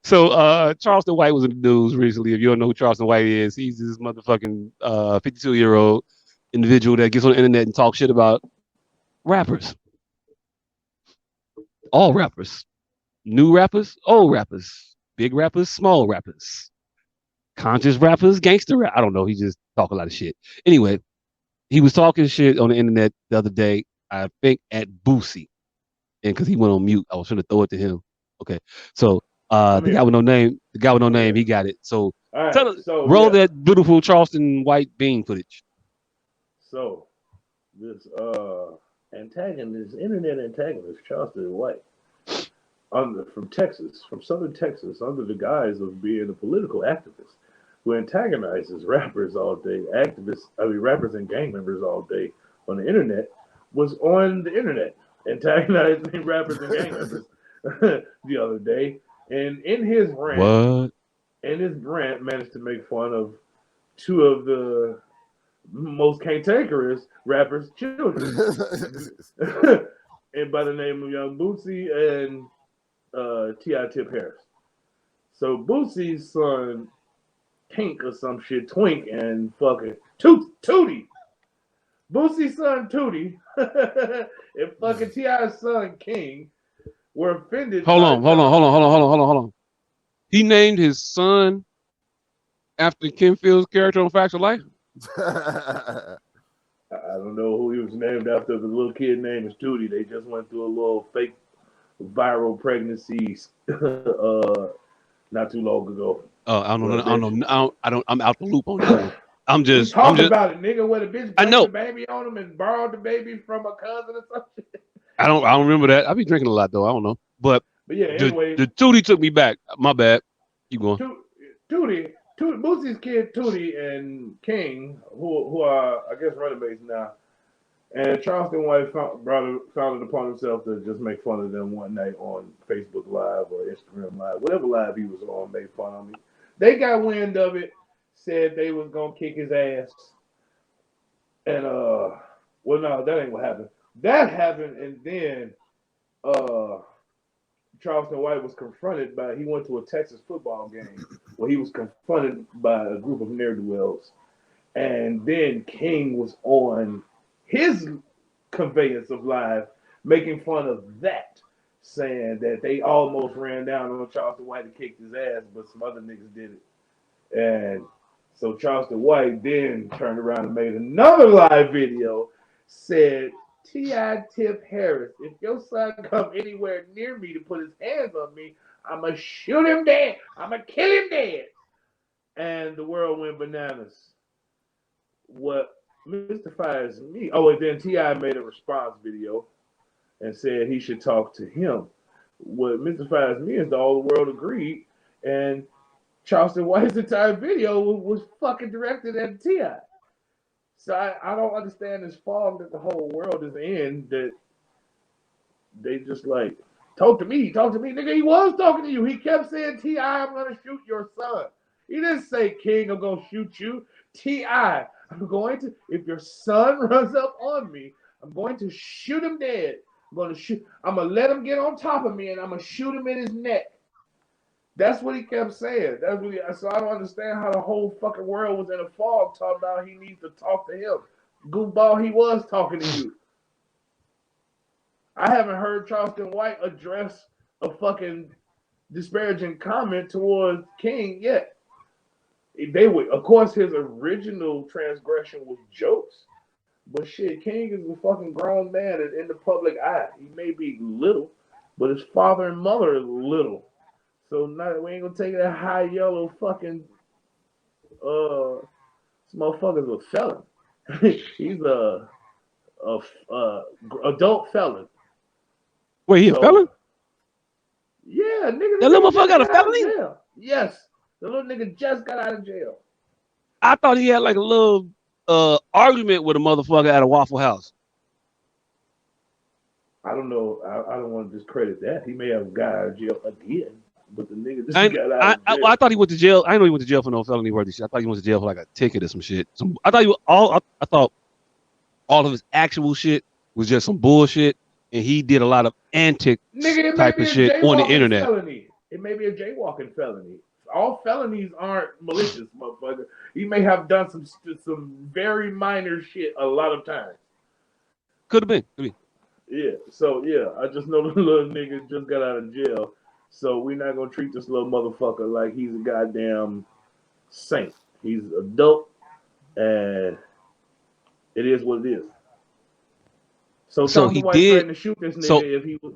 So Charleston White was in the news recently. If you don't know who Charleston White is, he's this motherfucking 52-year-old individual that gets on the internet and talks shit about rappers. All rappers. New rappers, old rappers, big rappers, small rappers, conscious rappers, gangster rap. I don't know. He just talk a lot of shit. Anyway, he was talking shit on the internet the other day, I think at Boosie. And because he went on mute, I was trying to throw it to him. Okay. So I'm the guy here. with no name, I'm here. he got it. So All right. tell So roll yeah. that beautiful Charleston White bean footage. So this antagonist, internet antagonist, Charleston White, from Texas, from Southern Texas, under the guise of being a political activist, who antagonizes rappers all day, rappers and gang members all day on the internet, was on the internet antagonizing rappers and gang members the other day, and What? in his rant, managed to make fun of two of the most cantankerous rappers' children, and by the name of Young Boosie and T.I Harris. So Boosie's son, Tink or some shit, Twink and fucking Tootie. Boosie's son, Tootie, and fucking T.I.'s son, King, were offended Hold by on, hold on, Charles. hold on, hold on, hold on, hold on, hold on. He named his son after Kim Field's character on Facts of Life. I don't know who he was named after. The little kid name is Tootie. They just went through a little fake viral pregnancy not too long ago. I don't know. Where a I don't bitch know. I don't. I'm out the loop on that one. I'm we just. I'm talked just. about it, nigga, where the bitch I blamed the know. baby on him and borrowed the baby from a cousin or something. I don't. I don't remember that. I be drinking a lot though. I don't know. But But yeah, anyway, the Tootie took me back. My bad. Keep going. Boosie's kid Tootie and King, who are I guess running mates now, and Charleston White found it upon himself to just make fun of them one night on Facebook Live or Instagram Live, whatever live he was on, made fun of me. They got wind of it, said they was gonna kick his ass, and well, no, that ain't what happened. That happened, and then uh, Charleston White was confronted by. He went to a Texas football game where he was confronted by a group of ne'er do wells, and then King was on his conveyance of live making fun of that, saying that they almost ran down on Charleston White and kicked his ass, but some other niggas did it, and so Charleston White then turned around and made another live video, said, T.I Harris, if your son come anywhere near me to put his hands on me, I'ma shoot him dead. I'ma kill him dead. And the world went bananas. What mystifies me, oh, and then T.I made a response video and said he should talk to him. What mystifies me is that all the world agreed, and Charleston White's entire video was fucking directed at T.I. So I don't understand this fog that the whole world is in, that they just like, talk to me. Nigga, he was talking to you. He kept saying, T.I, I'm going to shoot your son. He didn't say, King, I'm going to shoot you. T.I, I'm going to, if your son runs up on me, I'm going to shoot him dead. I'm going to let him get on top of me and I'm going to shoot him in his neck. That's what he kept saying. So I don't understand how the whole fucking world was in a fog talking about he needs to talk to him. Goofball, he was talking to you. I haven't heard Charleston White address a fucking disparaging comment towards King yet. They would, of course, his original transgression was jokes, but shit, King is a fucking grown man and in the public eye. He may be little, but his father and mother are little. So we ain't gonna take that high yellow fucking this motherfucker's a felon. He's a adult felon. Wait, he a So felon? yeah, nigga, That the little nigga motherfucker just got a got out of felony? jail. Yes, the little nigga just got out of jail. I thought he had like a little argument with a motherfucker at a Waffle House. I don't know. I don't want to discredit that. He may have got out of jail again, but the nigga just And got out of I jail. thought he went to jail. I didn't know he went to jail for no felony worthy shit. I thought he went to jail for like a ticket or some shit. I thought I thought all of his actual shit was just some bullshit, and he did a lot of antics Nigga, it may type be of a shit on the jaywalking internet. felony. it may be a jaywalking felony. All felonies aren't malicious, motherfucker. He may have done some very minor shit a lot of times. Could have been. Yeah. So yeah, I just know the little nigga just got out of jail. So we're not gonna treat this little motherfucker like he's a goddamn saint. He's adult, and it is what it is. So So Charleston he White did. threatened to shoot this So nigga if he was.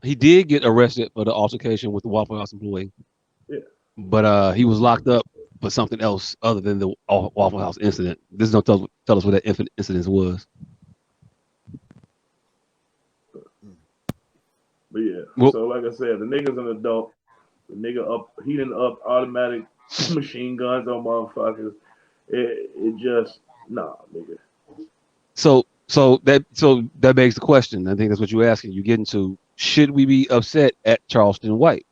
he did get arrested for the altercation with the Waffle House employee, Yeah. but he was locked up for something else other than the Waffle House incident. This don't tell us what that incident was. But yeah, Well, so like I said, the nigga's an adult. The nigga he done up automatic machine guns on motherfuckers. It just nah, nigga. so that begs the question. I think that's what you're asking. You get into, should we be upset at Charleston White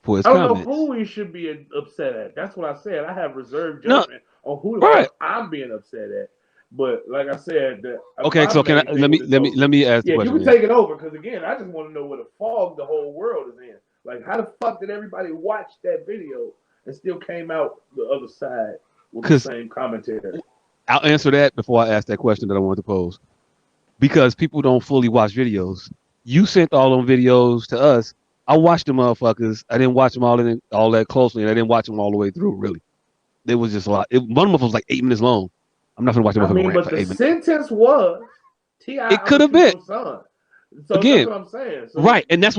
for his I don't know comments? who we should be upset at. That's what I said. I have reserved No, judgment on who the right. fuck I'm being upset at. But like I said, Okay, my so can main I thing with this whole let me ask the yeah, you question can then. take it over because again, I just want to know what a fog the whole world is in. Like, how the fuck did everybody watch that video and still came out the other side with the Because same commentary? I'll answer that before I ask that question that I wanted to pose. Because people don't fully watch videos. You sent all them videos to us. I watched the motherfuckers. I didn't watch them all that closely, and I didn't watch them all the way through. Really, there was just a lot. One of them was like 8 minutes long. I'm not gonna watch the I motherfucker mean, rant but for the 8 minutes. sentence was T.I. It I'm could gonna have shoot been your son. So that's again what I'm saying. So right, and that's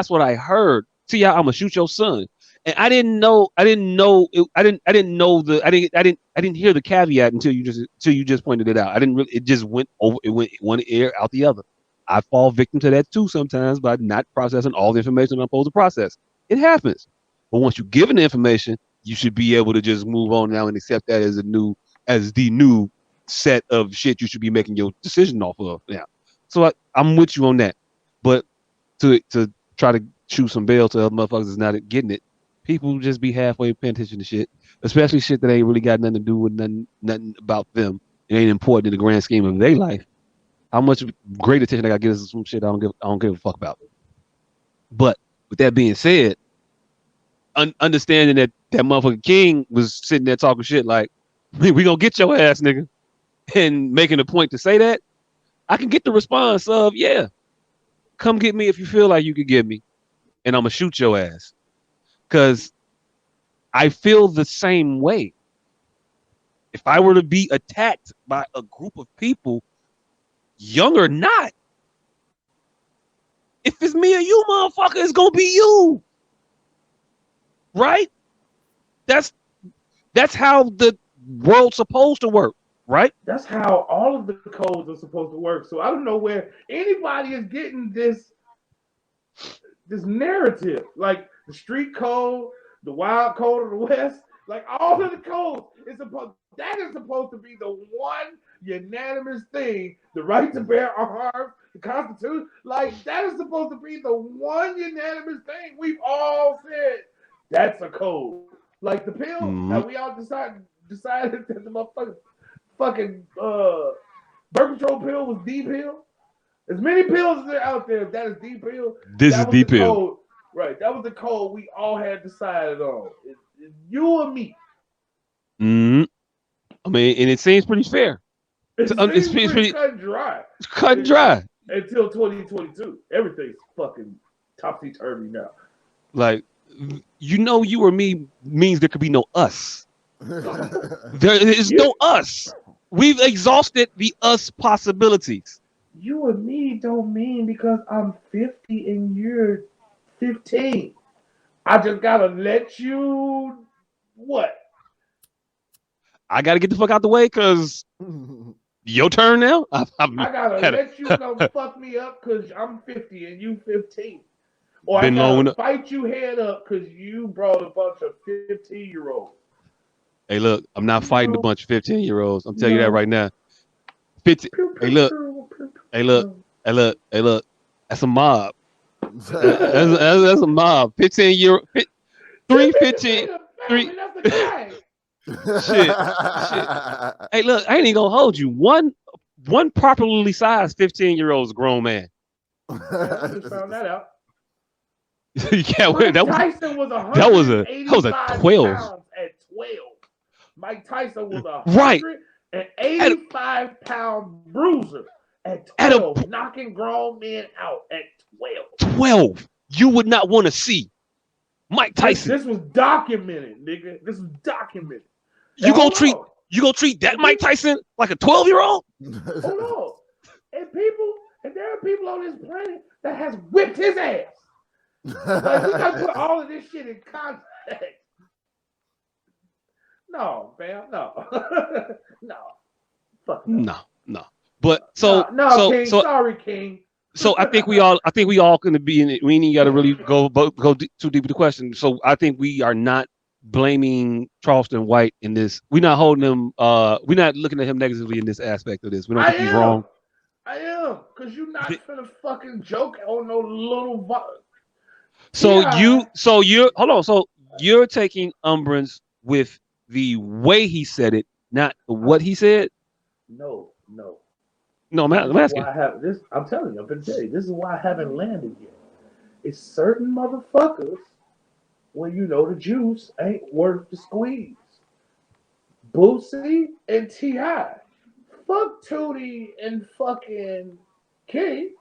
what I heard. Ti, I'm gonna shoot your son, and I didn't know, I didn't know I didn't hear the caveat until you just pointed it out. I didn't really. It just went over. It went one ear out the other. I fall victim to that too sometimes by not processing all the information I'm supposed to process. It happens, but once you're given the information, you should be able to just move on now and accept that as the new set of shit you should be making your decision off of now. So I'm with you on that, but to try to shoot some bail to other motherfuckers that's not getting it, people just be halfway paying attention to shit, especially shit that ain't really got nothing to do with nothing about them. It ain't important in the grand scheme of their life. How much great attention I got to give to some shit I don't give a fuck about. But with that being said, understanding that motherfucker King was sitting there talking shit like, we gonna get your ass, nigga, and making a point to say that, I can get the response of, yeah, come get me if you feel like you could get me, and I'm gonna shoot your ass. Cause I feel the same way. If I were to be attacked by a group of people, young or not, if it's me or you, motherfucker, it's gonna be you. Right? That's how the world's supposed to work, right? that's how all of the codes are supposed to work. So I don't know where anybody is getting this narrative, like the street code, the wild code of the West, like all of the codes is supposed to be the one unanimous thing. The right to bear arms, the Constitution, like that is supposed to be the one unanimous thing. We've all said that's a code. Like the pill. Mm-hmm. Now we all decided that the motherfucking fucking birth control pill was D pill. As many pills as are out there, if that is D pill, This is that was D the pill. code. Right, that was the code we all had decided on. It's you or me. Mm-hmm. I mean, and it seems pretty fair. It It's seems pretty cut and dry. cut and dry. Until 2022. Everything's fucking topsy-turvy now. Like, you or me means there could be no us. There is no us. We've exhausted the us possibilities. You and me don't mean because I'm 50 and you're 15. I just gotta let you what? I got to get the fuck out the way because your turn now. I gotta let you fuck me up because I'm 50 and you 15. Or I gotta fight you head up because you brought a bunch of 15-year-olds. Hey, look, I'm not fighting a bunch of 15-year-olds. I'm telling you that right now. 50. Hey, look. Hey, look. Hey, look. Hey, look. That's a mob. That's a mob. 15-year. 315. Three. Shit. Hey, look. I ain't even gonna hold you. One properly sized 15-year-old is a grown man. I just found that out. Yeah, Mike that Tyson was was a 185 12. pounds at 12. Mike Tyson was a Right. 185-pound bruiser at At a 12, knocking grown men out at 12. 12. You would not want to see Mike Tyson. This was documented, nigga. This was documented. You go treat that Mike Tyson like a 12-year-old? Hold on. And there are people on this planet that has whipped his ass. Like, we gotta put all of this shit in context. No, fam, no. No. Fuck no. No. But King. Sorry, King. So I think we all gonna be in it. We ain't gotta really go too deep with the question. So I think we are not blaming Charleston White in this. We're not holding him. We're not looking at him negatively in this aspect of this. We don't think he's wrong. I am, because you're not finna fucking joke on no little. So you're taking umbrance with the way he said it, not what he said. No. I'm asking. I'm telling you, I'm gonna tell you. This is why I haven't landed yet. It's certain motherfuckers when you know the juice ain't worth the squeeze. Boosie and T.I. Fuck Tootie and fucking King.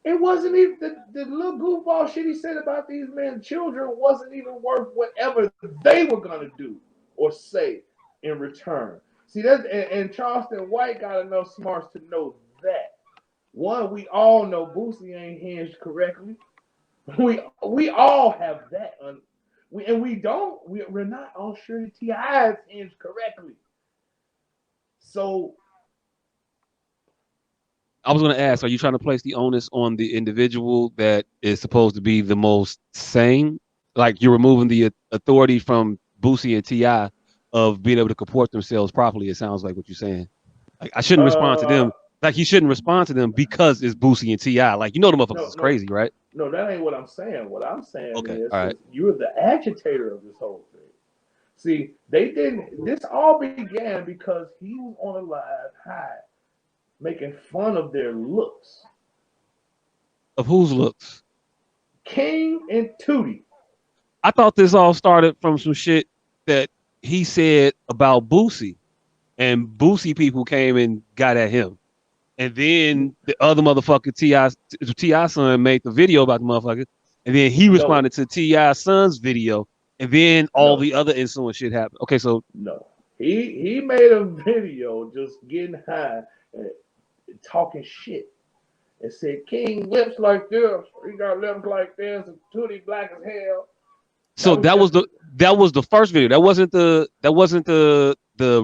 It wasn't even the little goofball shit he said about these men's children wasn't even worth whatever they were gonna do or say in return. See, that's and Charleston White got enough smarts to know that. One, we all know Boosie ain't hinged correctly. We all have that. We're not all sure that T.I. is hinged correctly. So I was going to ask, are you trying to place the onus on the individual that is supposed to be the most sane? Like you're removing the authority from Boosie and T.I. of being able to comport themselves properly. It sounds like what you're saying. Like I shouldn't respond to them. Like you shouldn't respond to them because it's Boosie and T.I. Like, you know, the motherfuckers is crazy, right? No, that ain't what I'm saying. What I'm saying is right. You're the agitator of this whole thing. See, this all began because he was on a live high making fun of their looks. Of whose looks? King and Tootie. I thought this all started from some shit that he said about Boosie, and Boosie people came and got at him. And then the other motherfucker, T.I. son, made the video about the motherfucker. And then he responded to T.I. son's video. And then all the other insolent shit happened. Okay, so. No. He made a video just getting high and talking shit. And said, King lips like this. He got lips like this. And Tootie black as hell. So that was the first video. That wasn't the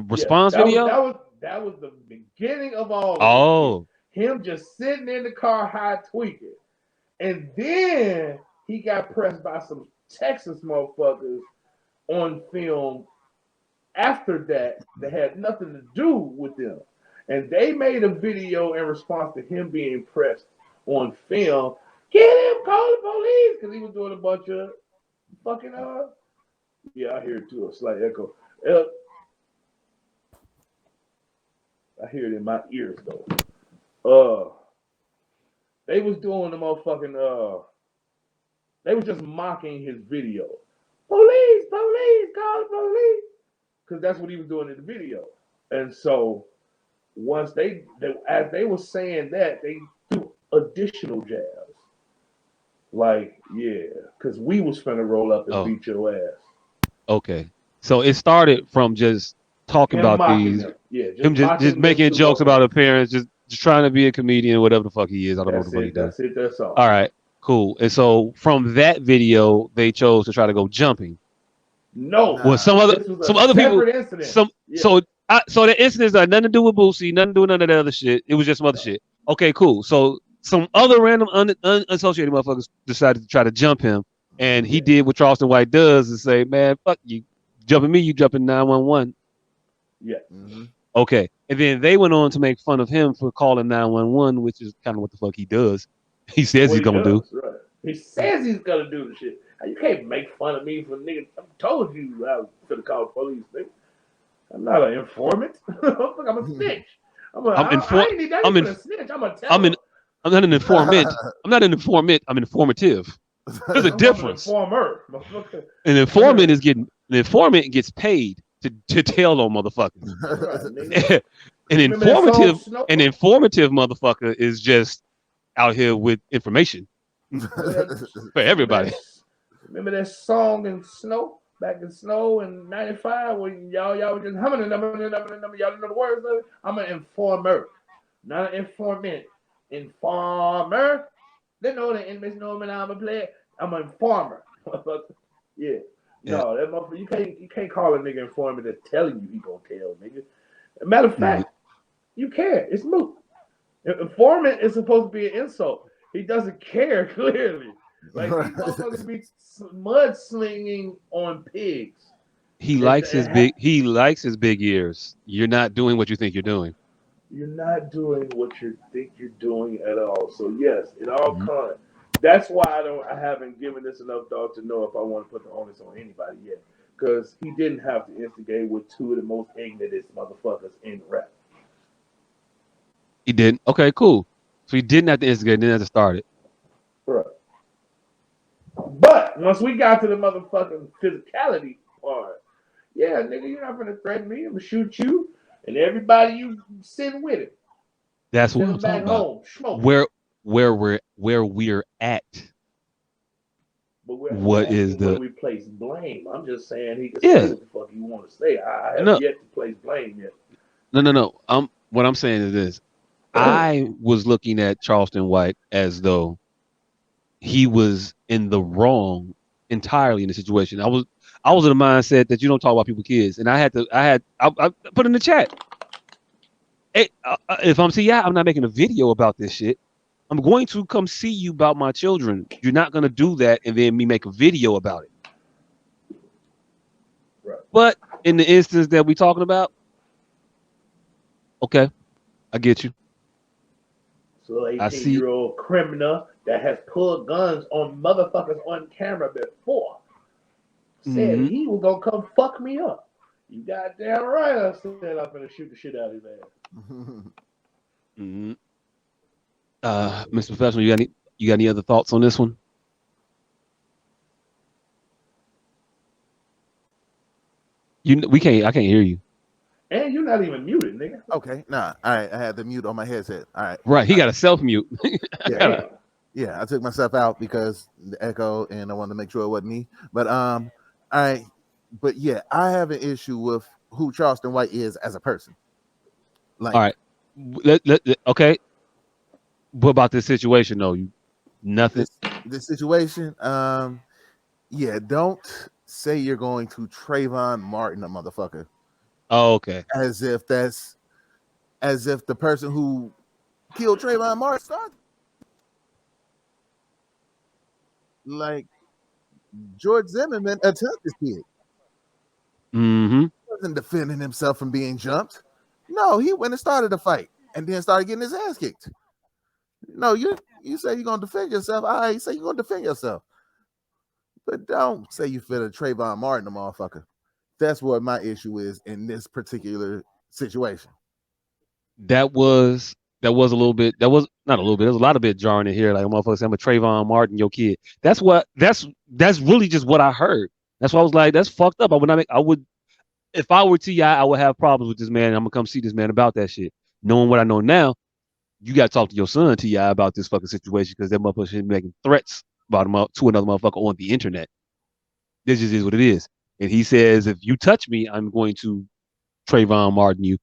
response video? That was the beginning of all of it. Oh. Him just sitting in the car high tweaking. And then he got pressed by some Texas motherfuckers on film after that had nothing to do with them. And they made a video in response to him being pressed on film. Get him, call the police, because he was doing a bunch of fucking yeah, I hear it too, a slight echo. I hear it in my ears though. They was doing the motherfucking they was just mocking his video. Police, call the police. Because that's what he was doing in the video. And so once as they were saying that, they threw additional jabs. Like, yeah, because we was finna roll up and beat your ass. Okay. So it started from just talking about these. Him just making jokes about appearance, just trying to be a comedian, whatever the fuck he is. I don't know what the fuck he does. That's all. All right, cool. And so from that video, they chose to try to go jumping. No. Well, some other people. Incident. So the incidents had nothing to do with Boosie, nothing to do with none of the other shit. It was just some other shit. Okay, cool. So some other random unassociated motherfuckers decided to try to jump him, and he did what Charleston White does and say, "Man, fuck you, jumping me, you jumping 911." Yeah. Mm-hmm. Okay, and then they went on to make fun of him for calling 911, which is kind of what the fuck he does. He says he's gonna do. Right. He says he's gonna do the shit. You can't make fun of me for nigga. I told you I was gonna call the police, nigga. I'm not an informant. I'm a snitch. I'm not an informant. I'm not an informant. I'm informative. There's a I'm talking difference. informer, motherfucker. An informant gets paid to tell on motherfuckers. Right, nigga. an Remember that song informative Snow? an informative motherfucker is just out here with information Remember that? for Remember everybody. that? Remember that song in Snow? Back in Snow in '95 when y'all were just humming and numbing. Y'all didn't know the words of it. I'm an informer, not an informant. Informer. They know the inmates know me. I'm a player. I'm an informer. Yeah. Yeah. No, that motherfucker. You can't call a nigga informant that's telling you he gonna tell, nigga. Matter of Mhm. fact, you can't. It's moot. Informant is supposed to be an insult. He doesn't care clearly. Like these motherfuckers be mudslinging on pigs. He likes his big ears. You're not doing what you think you're doing. You're not doing what you think you're doing at all. So yes, it all Mhm. comes. That's why I haven't given this enough thought to know if I want to put the onus on anybody yet. Because he didn't have to instigate with two of the most ignorantest motherfuckers in rap. He didn't. Okay, cool. So he didn't have to instigate, didn't have to start it. Right. But once we got to the motherfucking physicality part, yeah, nigga, you're not gonna threaten me. I'm gonna shoot you and everybody you sitting with it. That's what Send I'm them back talking about. home, smoking. Where we're at. But we're not What is asking where the we place blame. I'm just saying he can say yeah. what the fuck he want to say. I have No, yet to place blame yet. no. What I'm saying is this. I was looking at Charleston White as though he was in the wrong entirely in the situation. I was in a mindset that you don't talk about people's kids, and I put in the chat. Hey, if I'm T.I, I'm not making a video about this shit. I'm going to come see you about my children. You're not going to do that and then me make a video about it. Right. But in the instance that we talking about, okay, I get you. So I 18-year see. old criminal that has pulled guns on motherfuckers on camera before said Mm-hmm, he was gonna come fuck me up. You goddamn right I said I'm gonna shoot the shit out of his ass. mm-hmm. Mr. Professional, you got any other thoughts on this one? We can't. I can't hear you. And you're not even muted, nigga. Okay, nah. All right, I had the mute on my headset. All right. Right. He got a self mute. Damn. Yeah, I took myself out because the echo, and I wanted to make sure it wasn't me. But I, but yeah, I have an issue with who Charleston White is as a person. All Like right. Okay. What about this situation though? Nothing. this situation. Yeah, don't say you're going to Trayvon Martin a motherfucker Oh, okay. as if the person who killed Trayvon Martin started. Like George Zimmerman attacked this kid. Mm-hmm. He wasn't defending himself from being jumped. No, he went and started a fight and then started getting his ass kicked. No, you say you're gonna defend yourself. I say you're gonna defend yourself. But don't say you fit a Trayvon Martin, a motherfucker. That's what my issue is in this particular situation. That was a little bit. That was not a little bit. There's a lot of bit jarring in here. Like motherfucker saying, "I'm a Trayvon Martin, your kid." That's really just what I heard. That's why I was like, "That's fucked up." I would not make. I would if I were T.I, I would have problems with this man. I'm gonna come see this man about that shit. Knowing what I know now, you got to talk to your son T.I about this fucking situation because that motherfucker should be making threats about him to another motherfucker on the internet. This just is what it is. And he says, if you touch me, I'm going to Trayvon Martin you.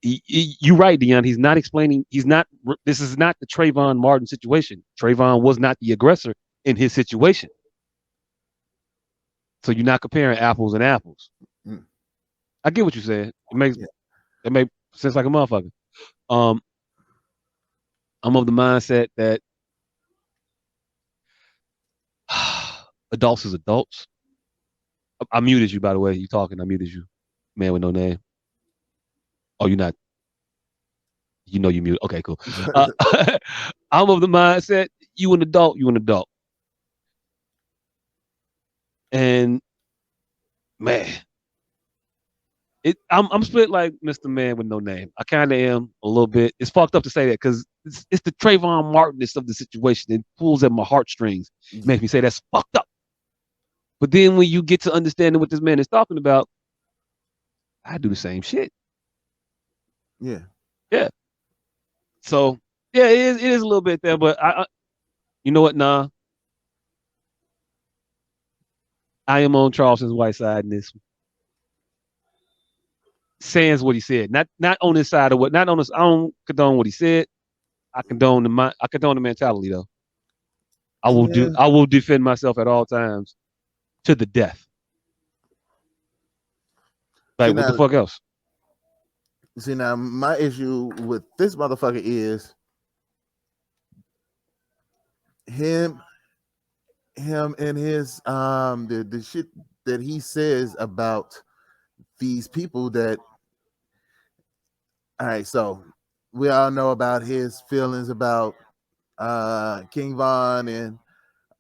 You're right, Dion. He's not explaining. He's not. This is not the Trayvon Martin situation. Trayvon was not the aggressor in his situation. So you're not comparing apples and apples. Mm. I get what you said. Yeah. It makes sense like a motherfucker. Um, I'm of the mindset that adults is adults. I muted you, by the way. You talking? I muted you, man with no name. Oh, you're not. You know you mute. Okay, cool. Uh, I'm of the mindset you an adult. You an adult. And man, I'm split like Mr. Man with no name. I kind of am a little bit. It's fucked up to say that because it's the Trayvon Martinness of the situation. It pulls at my heartstrings. Makes Yeah, me say that's fucked up. But then when you get to understanding what this man is talking about, I do the same shit. yeah. Yeah. So yeah, it is a little bit there, but you know what? Nah, I am on Charleston's white side in this. Sans what he said, not on this side of what, not on this. I don't condone what he said. I condone the mentality though. Yeah. I will defend myself at all times to the death. See Like what the now, fuck else? my issue with this motherfucker is him, and his the shit that he says about these people that. All right, so we all know about his feelings about King Von and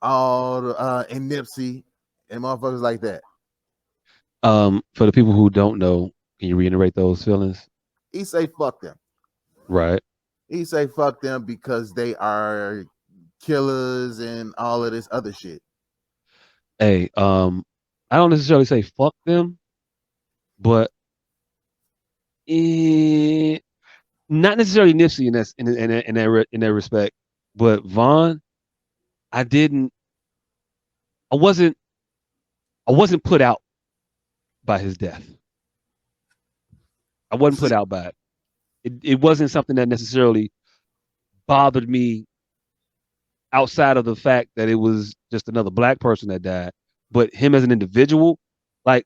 all and Nipsey and motherfuckers like that. For the people who don't know, can you reiterate those feelings? He say fuck them. Right. He say fuck them because they are killers and all of this other shit. Hey, I don't necessarily say fuck them, but eh, not necessarily Nipsey in that respect, but Vaughn, I didn't, I wasn't, I wasn't put out by his death. I wasn't put See, out by it. It wasn't something that necessarily bothered me outside of the fact that it was just another black person that died. But him as an individual, like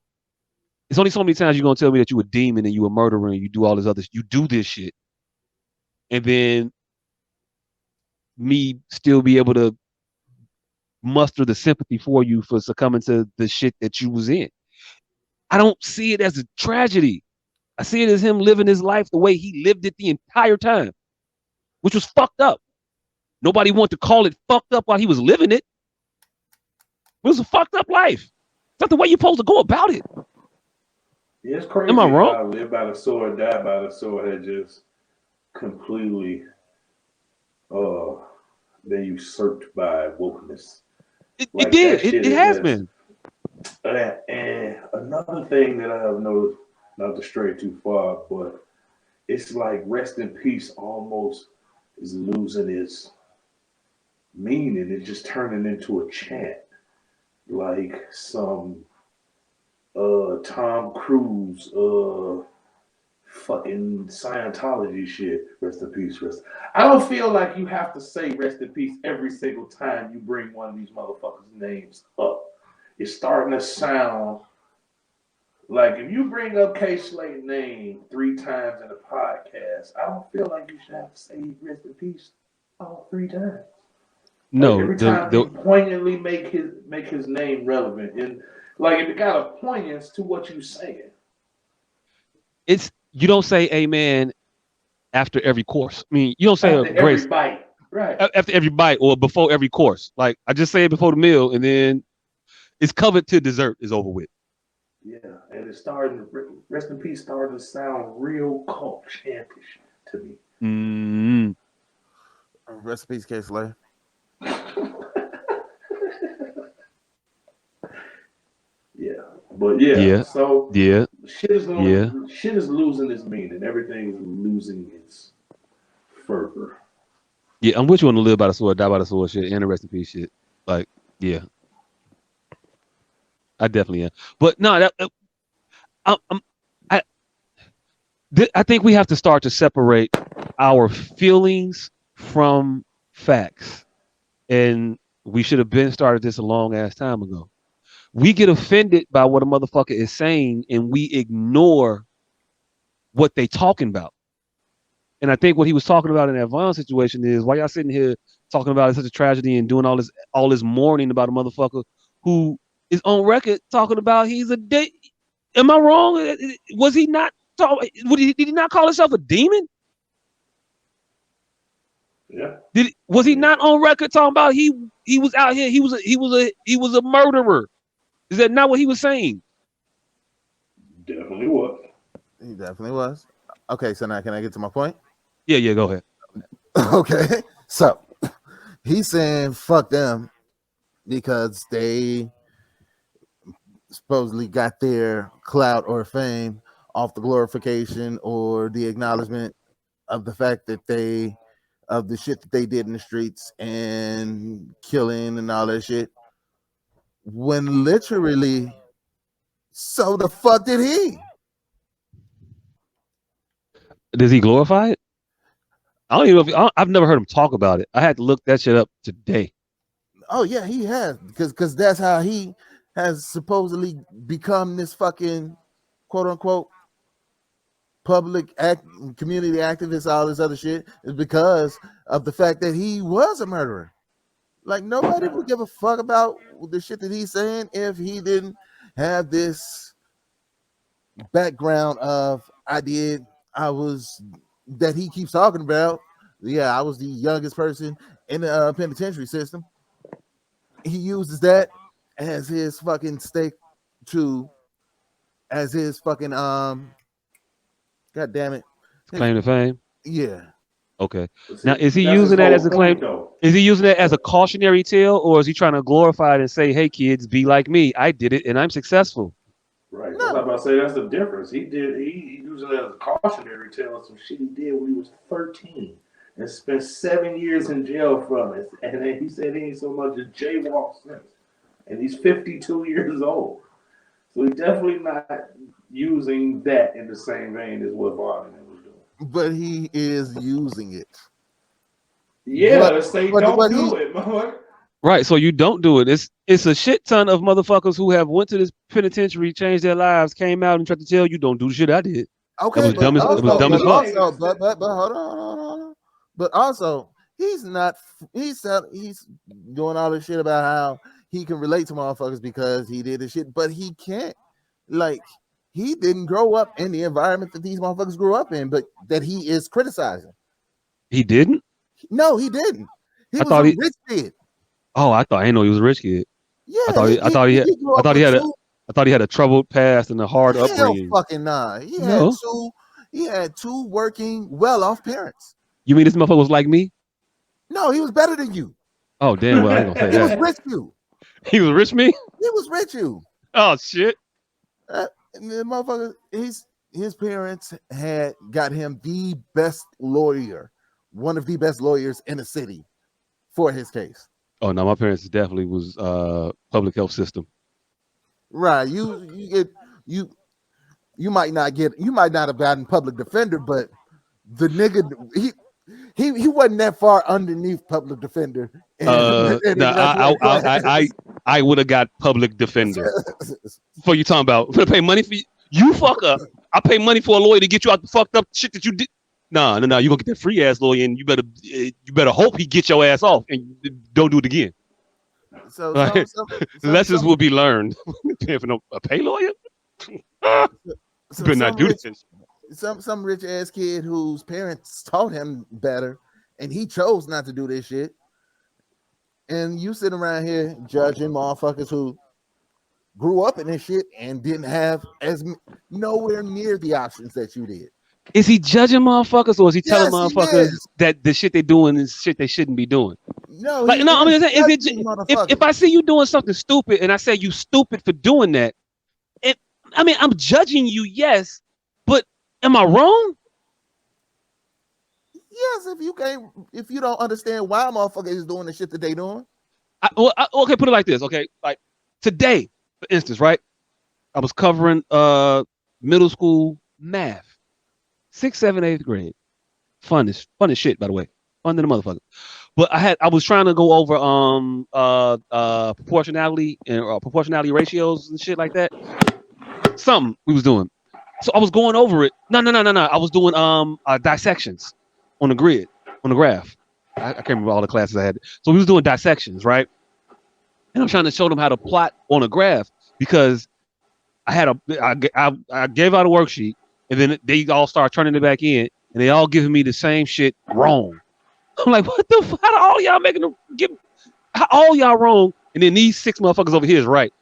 it's only so many times you're gonna tell me that you a demon and you a murderer and you do all this other, you do this shit, and then me still be able to muster the sympathy for you for succumbing to the shit that you was in. I don't see it as a tragedy. I see it as him living his life the way he lived it the entire time, which was fucked up. Nobody wanted to call it fucked up while he was living it. It was a fucked up life. It's not the way you're supposed to go about it. Yeah, it's Am I crazy wrong? how live by the sword, die by the sword had just completely uh been usurped by wokeness. It Like that did. shit It is has just been. and another thing that I have noticed, not to stray too far, but it's like rest in peace almost is losing its meaning. It's just turning into a chant. Like some Tom Cruise fucking Scientology shit. Rest in peace, rest. I don't feel like you have to say rest in peace every single time you bring one of these motherfuckers' names up. It's starting to sound like if you bring up K Slate's name 3 times in a podcast, I don't feel like you should have to say rest in peace all 3 times. Like No, every time you poignantly make his name relevant, and like it got a poignance to what you saying. it's you don't say amen after every course. I mean, you don't say a After every grace bite, right? after every bite or before every course. Like I just say it before the meal, and then it's covered till dessert is over with. Yeah, and it's starting. Rest in peace. Starting to sound real cult champish to me. Mm, Recipes case later. Yeah, but yeah. yeah, So yeah, yeah, shit is losing its meaning. Everything is losing its fervor. yeah. I'm with you on the live by the sword, die by the sword shit, and the rest in peace shit. Like, yeah, I definitely am. But no, I'm, I, I think we have to start to separate our feelings from facts, and we should have been started this a long ass time ago. We get offended by what a motherfucker is saying, and we ignore what they talking about. And I think what he was talking about in that Vaughn situation is why y'all sitting here talking about it such a tragedy and doing all this mourning about a motherfucker who is on record talking about he's a am I wrong? Was he not did he not call himself a demon? Yeah, Was I he mean, not on record talking about he was out here, he was a murderer? Is that not what he was saying? definitely what. He definitely was. Okay, so now can I get to my point? Yeah, go ahead. Okay, so he's saying fuck them because they supposedly got their clout or fame off the glorification or the acknowledgement of the fact that they of the shit that they did in the streets and killing and all that shit. When literally, so the fuck did he? Does he glorify it? I don't even know if I've never heard him talk about it. I had to look that shit up today. Oh yeah, he has because that's how he has supposedly become this fucking quote unquote community activist, all this other shit is because of the fact that he was a murderer. Like nobody would give a fuck about the shit that he's saying if he didn't have this background of I was that he keeps talking about. Yeah, I was the youngest person in the penitentiary system. He uses that as his fucking stake to as his fucking god damn it. Claim to fame. Yeah. Okay. See, Now, is he that's his using that whole as a claim? point, though. Is he using that as a cautionary tale, or is he trying to glorify it and say, "Hey, kids, be like me. I did it, and I'm successful." Right. That's what No. I'm about to say. That's the difference. He using it as a cautionary tale of some shit he did when he was 13 and spent 7 years in jail from it. And then he said he ain't so much as jaywalked since. And he's 52 years old. So he's definitely not using that in the same vein as what Varney was doing. But he is using it. Yeah, But- let's say but- don't but do it, motherfucker. Right. So you don't do it. It's a shit ton of motherfuckers who have went to this penitentiary, changed their lives, came out and tried to tell you, "Don't do the shit I did." Okay, was but dumb as- it was also, dumb as but fuck. also, but hold on. But also, he's not. He's doing all this shit about how he can relate to motherfuckers because he did this shit, but he can't. Like he didn't grow up in the environment that these motherfuckers grew up in, but that he is criticizing. He didn't. No, he didn't. He I was thought a he. rich kid. Oh, I thought he was a rich kid. Yeah, I thought he. I thought he had. he grew I up thought he with had a. two. I thought he had a troubled past and a hard Hell upbringing. fucking nah. He No. had two working, well-off parents. You mean this motherfucker was like me? No, he was better than you. Oh damn! Well, I ain't gonna He say was that. rich you. He was rich me. He was rich you. Oh shit! And the motherfucker, his parents had got him the best lawyer, one of the best lawyers in the city for his case. Oh no, my parents definitely was public health system. Right. You might not have gotten public defender, but the nigga he wasn't that far underneath public defender. No, I would have got public defender. What you talking about? I'm gonna pay money for you fuck up. I pay money for a lawyer to get you out the fucked up shit that you did. No, you gonna get that free ass lawyer, and you better hope he get your ass off and don't do it again. So lessons will be learned. Paying for a pay lawyer? Better not do this. Some rich ass kid whose parents taught him better, and he chose not to do this shit. And you sit around here judging motherfuckers who grew up in this shit and didn't have nowhere near the options that you did. Is he judging motherfuckers, or is he telling motherfuckers is. that the shit they doing is shit they shouldn't be doing? No, like no. I mean, if I see you doing something stupid and I say you stupid for doing that, I'm judging you, yes, but am I wrong? Yes, if you don't understand why motherfuckers is doing the shit that they doing. Okay, put it like this. Okay, like today, for instance, right? I was covering middle school math, 6th, 7th, 8th grade. Fun as shit, by the way. Fun than the motherfucker. But I was trying to go over proportionality and proportionality ratios and shit like that. Something we was doing. So I was going over it. No. I was doing dissections on the grid, on the graph. I can't remember all the classes I had. So we was doing dissections, right? And I'm trying to show them how to plot on a graph because I gave out a worksheet, and then they all start turning it back in, and they all giving me the same shit wrong. I'm like, what the fuck? How all y'all how all y'all wrong? And then these 6 motherfuckers over here is right.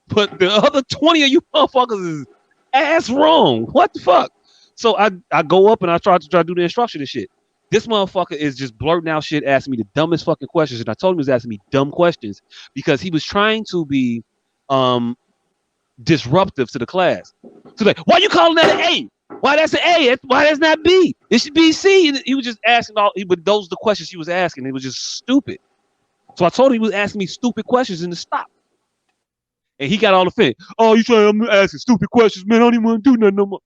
But the other 20 of you motherfuckers is ass wrong. What the fuck? So I go up and I try to do the instruction and shit. This motherfucker is just blurting out shit, asking me the dumbest fucking questions, and I told him he was asking me dumb questions because he was trying to be um disruptive to the class. So like, why you calling that an A? Why that's an A? Why that's not B? It should be C. And he was just asking but those are the questions he was asking. It was just stupid. So I told him he was asking me stupid questions and to stop. And he got all offended. Oh, you trying? I'm asking stupid questions, man. I don't even want to do nothing no more.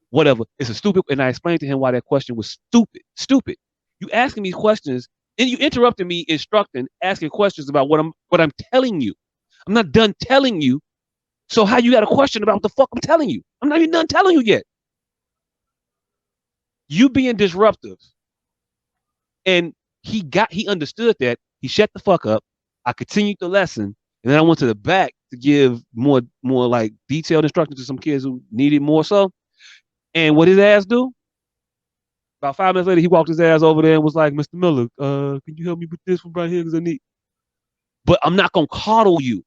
Whatever. It's a stupid. And I explained to him why that question was stupid. Stupid. You asking me questions and you interrupting me, instructing, asking questions about what I'm telling you. I'm not done telling you. So how you got a question about what the fuck I'm telling you? I'm not even done telling you yet. You being disruptive. And he understood that. He shut the fuck up. I continued the lesson. And then I went to the back to give more like detailed instructions to some kids who needed more so. And what his ass do? About 5 minutes later, he walked his ass over there and was like, Mr. Miller, can you help me with this one right here? Because I need. But I'm not gonna coddle you.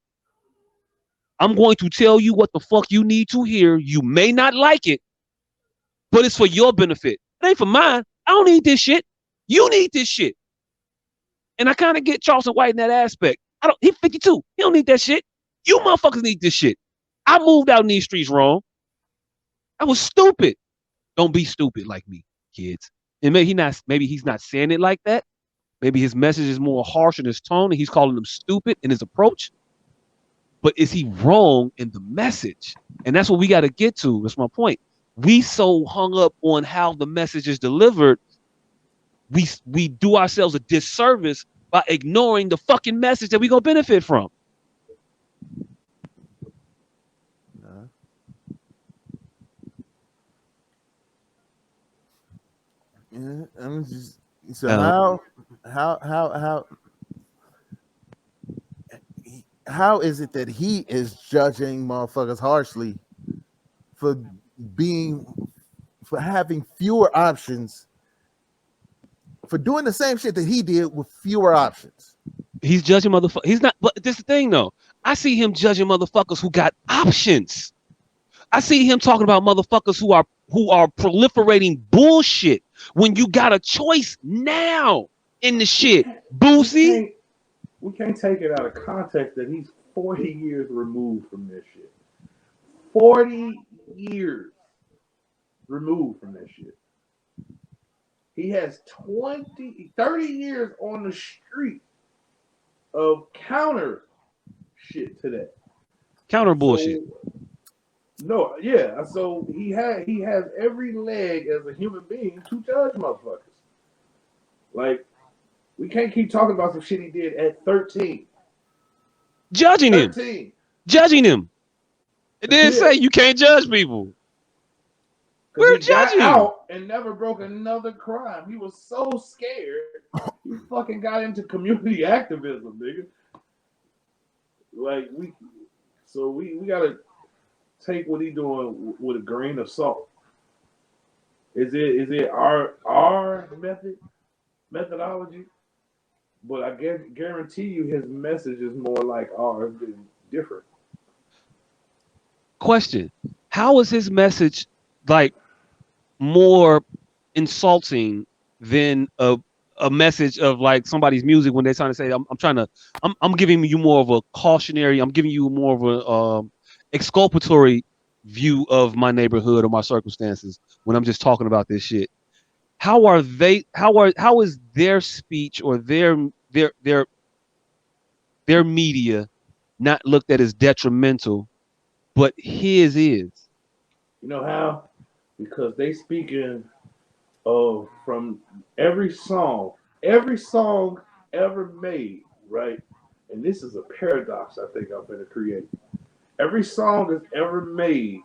I'm going to tell you what the fuck you need to hear. You may not like it, but it's for your benefit. It ain't for mine. I don't need this shit. You need this shit. And I kind of get Charleston White in that aspect. He's 52. He don't need that shit. You motherfuckers need this shit. I moved out in these streets wrong. I was stupid. Don't be stupid like me, kids. And maybe he's not saying it like that. Maybe his message is more harsh in his tone and he's calling them stupid in his approach. But is he wrong in the message? And that's what we got to get to. That's my point. We so hung up on how the message is delivered, we do ourselves a disservice by ignoring the fucking message that we gonna benefit from. Yeah, I'm just so how is it that he is judging motherfuckers harshly for having fewer options, for doing the same shit that he did with fewer options? He's judging motherfuckers. He's not. But this is the thing, though. I see him judging motherfuckers who got options. I see him talking about motherfuckers who are proliferating bullshit when you got a choice now in the shit. Boosie. We can't take it out of context that he's 40 years removed from this shit. 40 years removed from that shit. He has 30 years on the street of counter shit to that. Counter bullshit. No, yeah. So he has every leg as a human being to judge motherfuckers. Like, we can't keep talking about some shit he did at 13. Judging him. It didn't say you can't judge people. We're judging. Got out and never broke another crime. He was so scared, he fucking got into community activism, nigga. Like we gotta take what he doing with a grain of salt. Is it our methodology? But I guarantee you his message is more like ours, than different. Question: how is his message like more insulting than a message of like somebody's music when they're trying to say I'm giving you more of a cautionary, I'm giving you more of a exculpatory view of my neighborhood or my circumstances when I'm just talking about this shit? How is their speech or their media not looked at as detrimental, but his is? You know how? Because they speaking of from every song ever made, right? And this is a paradox I think I'm going to create. Every song that's ever made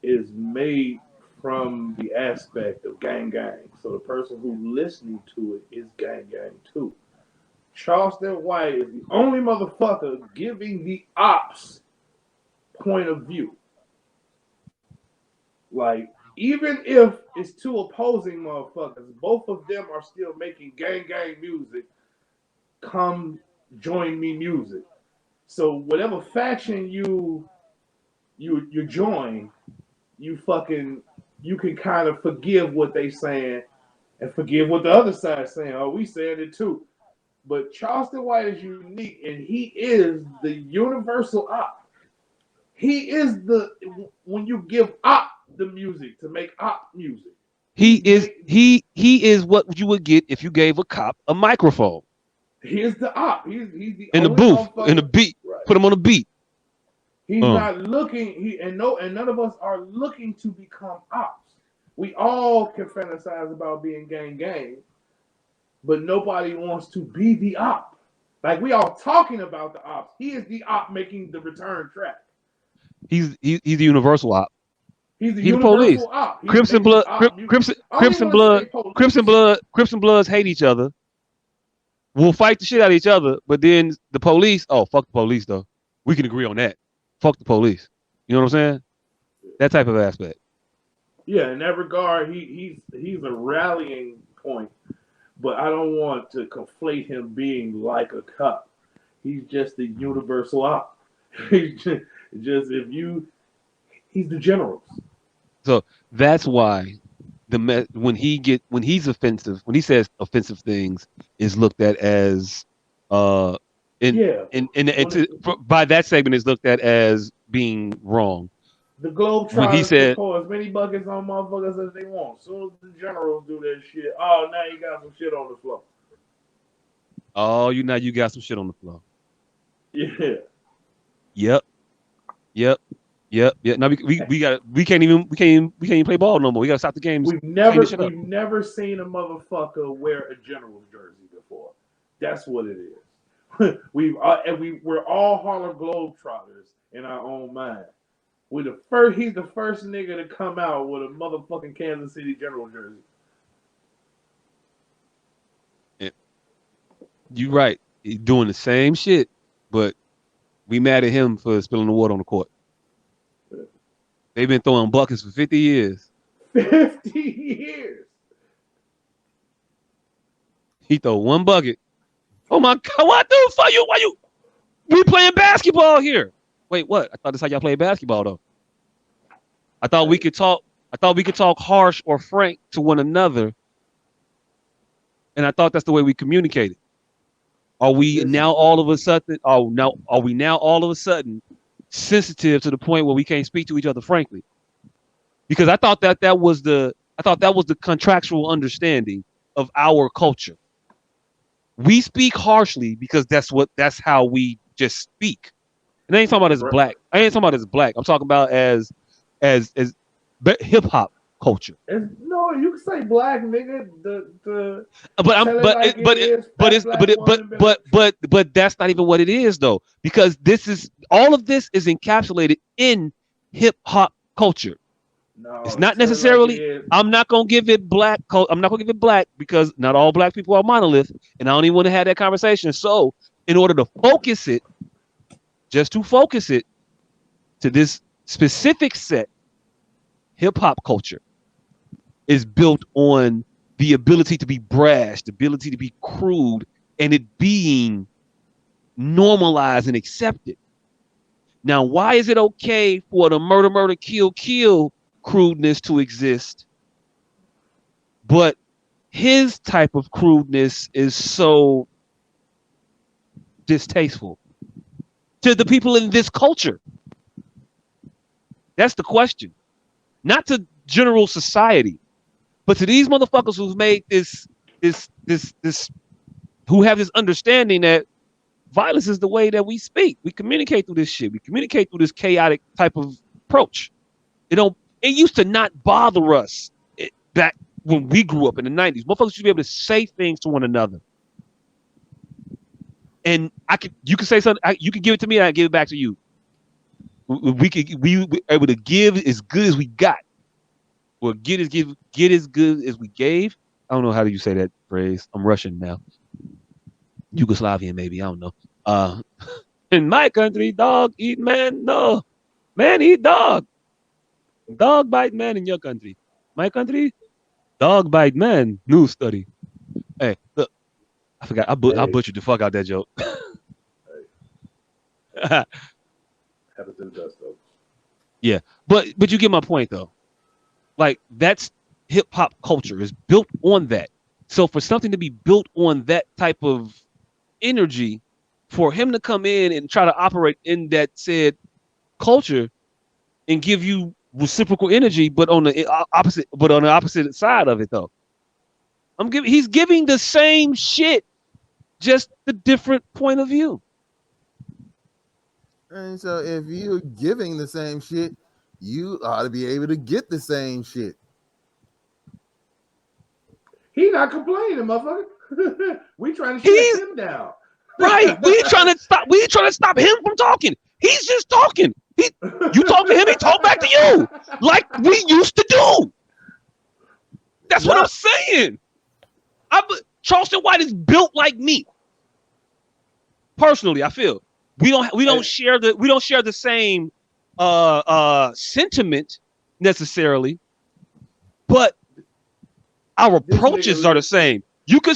is made from the aspect of gang gang. So the person who's listening to it is gang gang too. Charleston White is the only motherfucker giving the ops point of view. Like, even if it's two opposing motherfuckers, both of them are still making gang gang music. Come join me music. So whatever faction you join, you you can kind of forgive what they saying and forgive what the other side's saying. Oh, we saying it too. But Charleston White is unique, and he is the universal op. He is the when you give op the music to make op music. He is what you would get if you gave a cop a microphone. He is the op. He's the in the only booth, in the motherfucker. beat. Right. Put him on the beat. He's not looking. And none of us are looking to become ops. We all can fantasize about being gang, but nobody wants to be the op. Like we all talking about the ops. He is the op making the return track. He's the universal op. He's the He's the police. universal op. He's Crips and making blood, op music. Crips and Bloods hate each other. We'll fight the shit out of each other, but then the police, oh fuck the police though. We can agree on that. Fuck the police. You know what I'm saying? That type of aspect. Yeah, in that regard, he's a rallying point, but I don't want to conflate him being like a cop. He's just the universal op. He's just if you, he's the generals. So that's why when he's offensive, when he says offensive things, is looked at as by that segment is looked at as being wrong. The Globetrotters when he said, can pour as many buckets on motherfuckers as they want. As soon as the generals do that shit, oh, now you got some shit on the floor. Oh, you got some shit on the floor. Yeah. Yep. Now we can't even play ball no more. We gotta stop the games. We've never seen a motherfucker wear a Generals jersey before. That's what it is. we're all Harlem Globetrotters in our own mind. He's the first nigga to come out with a motherfucking Kansas City General jersey. You right. He's doing the same shit, but we mad at him for spilling the water on the court. They've been throwing buckets for 50 years. 50 years. He throw one bucket. Oh my God! What the fuck? Why you? We playing basketball here. Wait, what? I thought that's how y'all play basketball though. I thought we could talk harsh or frank to one another, and I thought that's the way we communicated. Are we now all of a sudden sensitive to the point where we can't speak to each other frankly? Because I thought that was the contractual understanding of our culture. We speak harshly because that's how we just speak. And I ain't talking about as black. I'm talking about as hip hop culture. No, you can say black nigga. But that's not even what it is though, because all of this is encapsulated in hip hop culture. No, it's not necessarily. I'm not gonna give it black. I'm not gonna give it black because not all black people are monolith, and I don't even want to have that conversation. So, in order to focus it to this specific set, hip hop culture is built on the ability to be brash, the ability to be crude, and it being normalized and accepted. Now, why is it okay for the murder, kill crudeness to exist, but his type of crudeness is so distasteful to the people in this culture? That's the question. Not to general society, but to these motherfuckers who've made this who have this understanding that violence is the way that we speak. We communicate through this shit. We communicate through this chaotic type of approach. It used to not bother us back when we grew up in the 90s. Motherfuckers used to be able to say things to one another. And you can say something, you can give it to me, and I give it back to you. We were able to give as good as we got. Or get as good as we gave. I don't know how do you say that phrase. I'm Russian now. Yugoslavian maybe, I don't know. In my country, dog eat man. No, man eat dog. Dog bite man in your country. My country, dog bite man. New study. Hey, look, I forgot. I butchered the fuck out that joke. Happens to the best, though. Yeah, but you get my point though. Like that's hip hop culture is built on that. So for something to be built on that type of energy, for him to come in and try to operate in that said culture and give you reciprocal energy, but on the opposite side of it though. He's giving the same shit, just the different point of view. And so if you're giving the same shit, you ought to be able to get the same shit. He not complaining, motherfucker. We trying to shut him down. Right. We ain't trying to stop him from talking. He's just talking. You talk to him, he talk back to you. Like we used to do. That's what I'm saying. Charleston White is built like me. Personally, I feel. We don't share the same sentiment necessarily, but our approaches are the same. You could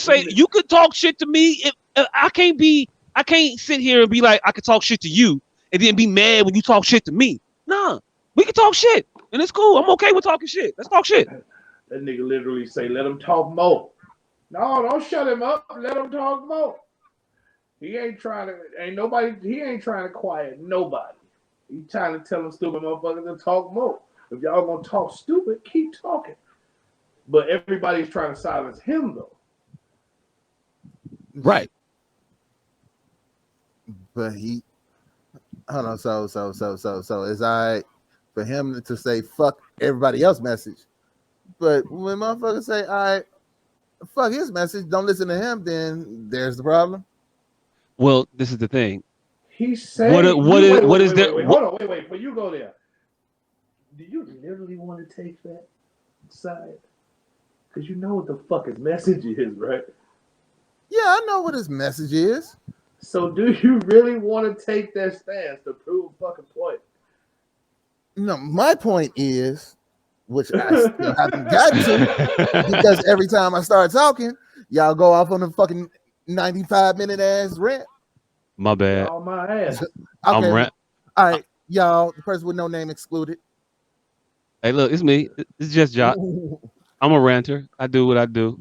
talk shit to me. If I can't sit here and be like, I could talk shit to you and then be mad when you talk shit to me. Nah, we can talk shit and it's cool. I'm okay with talking shit. Let's talk shit. That nigga literally say, let him talk more. No, don't shut him up. Let him talk more. He ain't trying to quiet nobody. He trying to tell them stupid motherfuckers to talk more. If y'all gonna talk stupid, keep talking. But everybody's trying to silence him though. Right. But hold on, so it's all right for him to say fuck everybody else's message. But when motherfuckers say, all right, fuck his message, don't listen to him, then there's the problem. Well, this is the thing. He's saying what is there? Hold on, wait. Before you go there, do you literally want to take that side? Because you know what the fuck his message is, right? Yeah, I know what his message is. So do you really want to take that stance to prove a fucking point? No, my point is, which I still haven't gotten to, because every time I start talking, y'all go off on a fucking 95-minute ass rant. My bad. Oh, my ass. Okay. All right, y'all. The person with no name excluded. Hey, look, it's me. It's just Jock. I'm a ranter. I do what I do.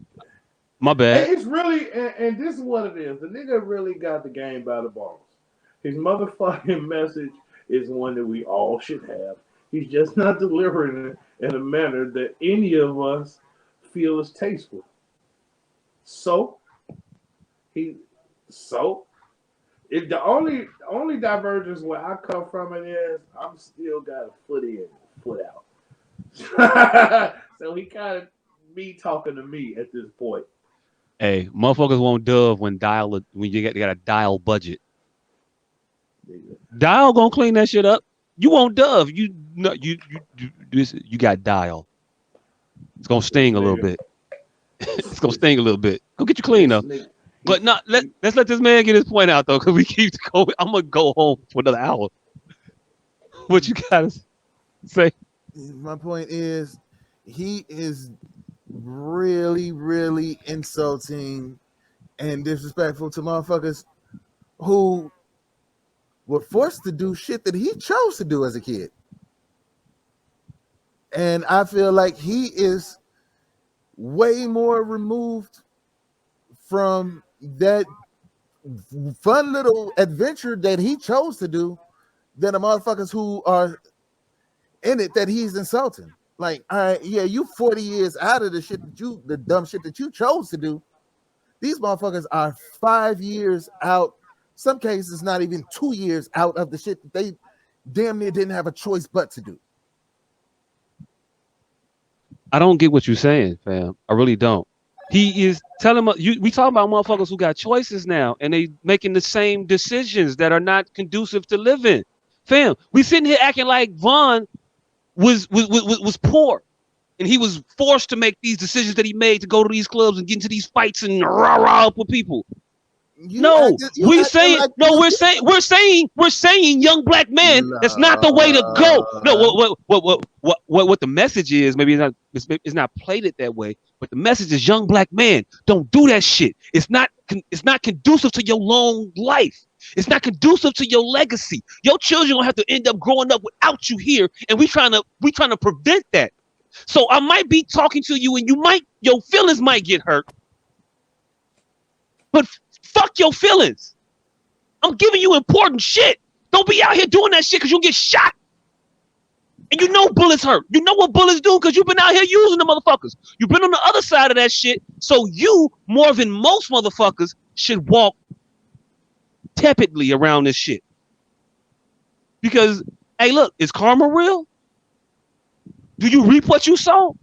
My bad. It's really, and this is what it is. The nigga really got the game by the balls. His motherfucking message is one that we all should have. He's just not delivering it in a manner that any of us feel is tasteful. The only divergence where I come from it is I'm still got a foot in, foot out. So he kind of be talking to me at this point. Hey, motherfuckers won't dove when you got a dial budget. Dial gonna clean that shit up. You won't dove. You got dial. It's gonna sting a little bit. It's gonna sting a little bit. Go get you clean though. But let's let this man get his point out though, because we keep going. I'm gonna go home for another hour. What you gotta say? My point is, he is really, really insulting and disrespectful to motherfuckers who were forced to do shit that he chose to do as a kid. And I feel like he is way more removed from that fun little adventure that he chose to do than the motherfuckers who are in it that he's insulting. Like, all right, yeah, you 40 years out of the dumb shit that you chose to do. These motherfuckers are 5 years out. Some cases, not even 2 years out of the shit that they damn near didn't have a choice but to do. I don't get what you're saying, fam. I really don't. He is telling we talking about motherfuckers who got choices now, and they making the same decisions that are not conducive to living. Fam, we sitting here acting like Vaughn was poor, and he was forced to make these decisions that he made to go to these clubs and get into these fights and rah up with people. We're saying young black man. That's not the way to go. No, what the message is, maybe it's not played it that way, but the message is young black man, don't do that shit. It's not conducive to your long life. It's not conducive to your legacy. Your children gonna have to end up growing up without you here, and we trying to prevent that. So I might be talking to you and your feelings might get hurt. But fuck your feelings. I'm giving you important shit. Don't be out here doing that shit because you'll get shot. And you know bullets hurt. You know what bullets do because you've been out here using the motherfuckers. You've been on the other side of that shit. So you, more than most motherfuckers, should walk tepidly around this shit. Because, hey, look, is karma real? Do you reap what you sow?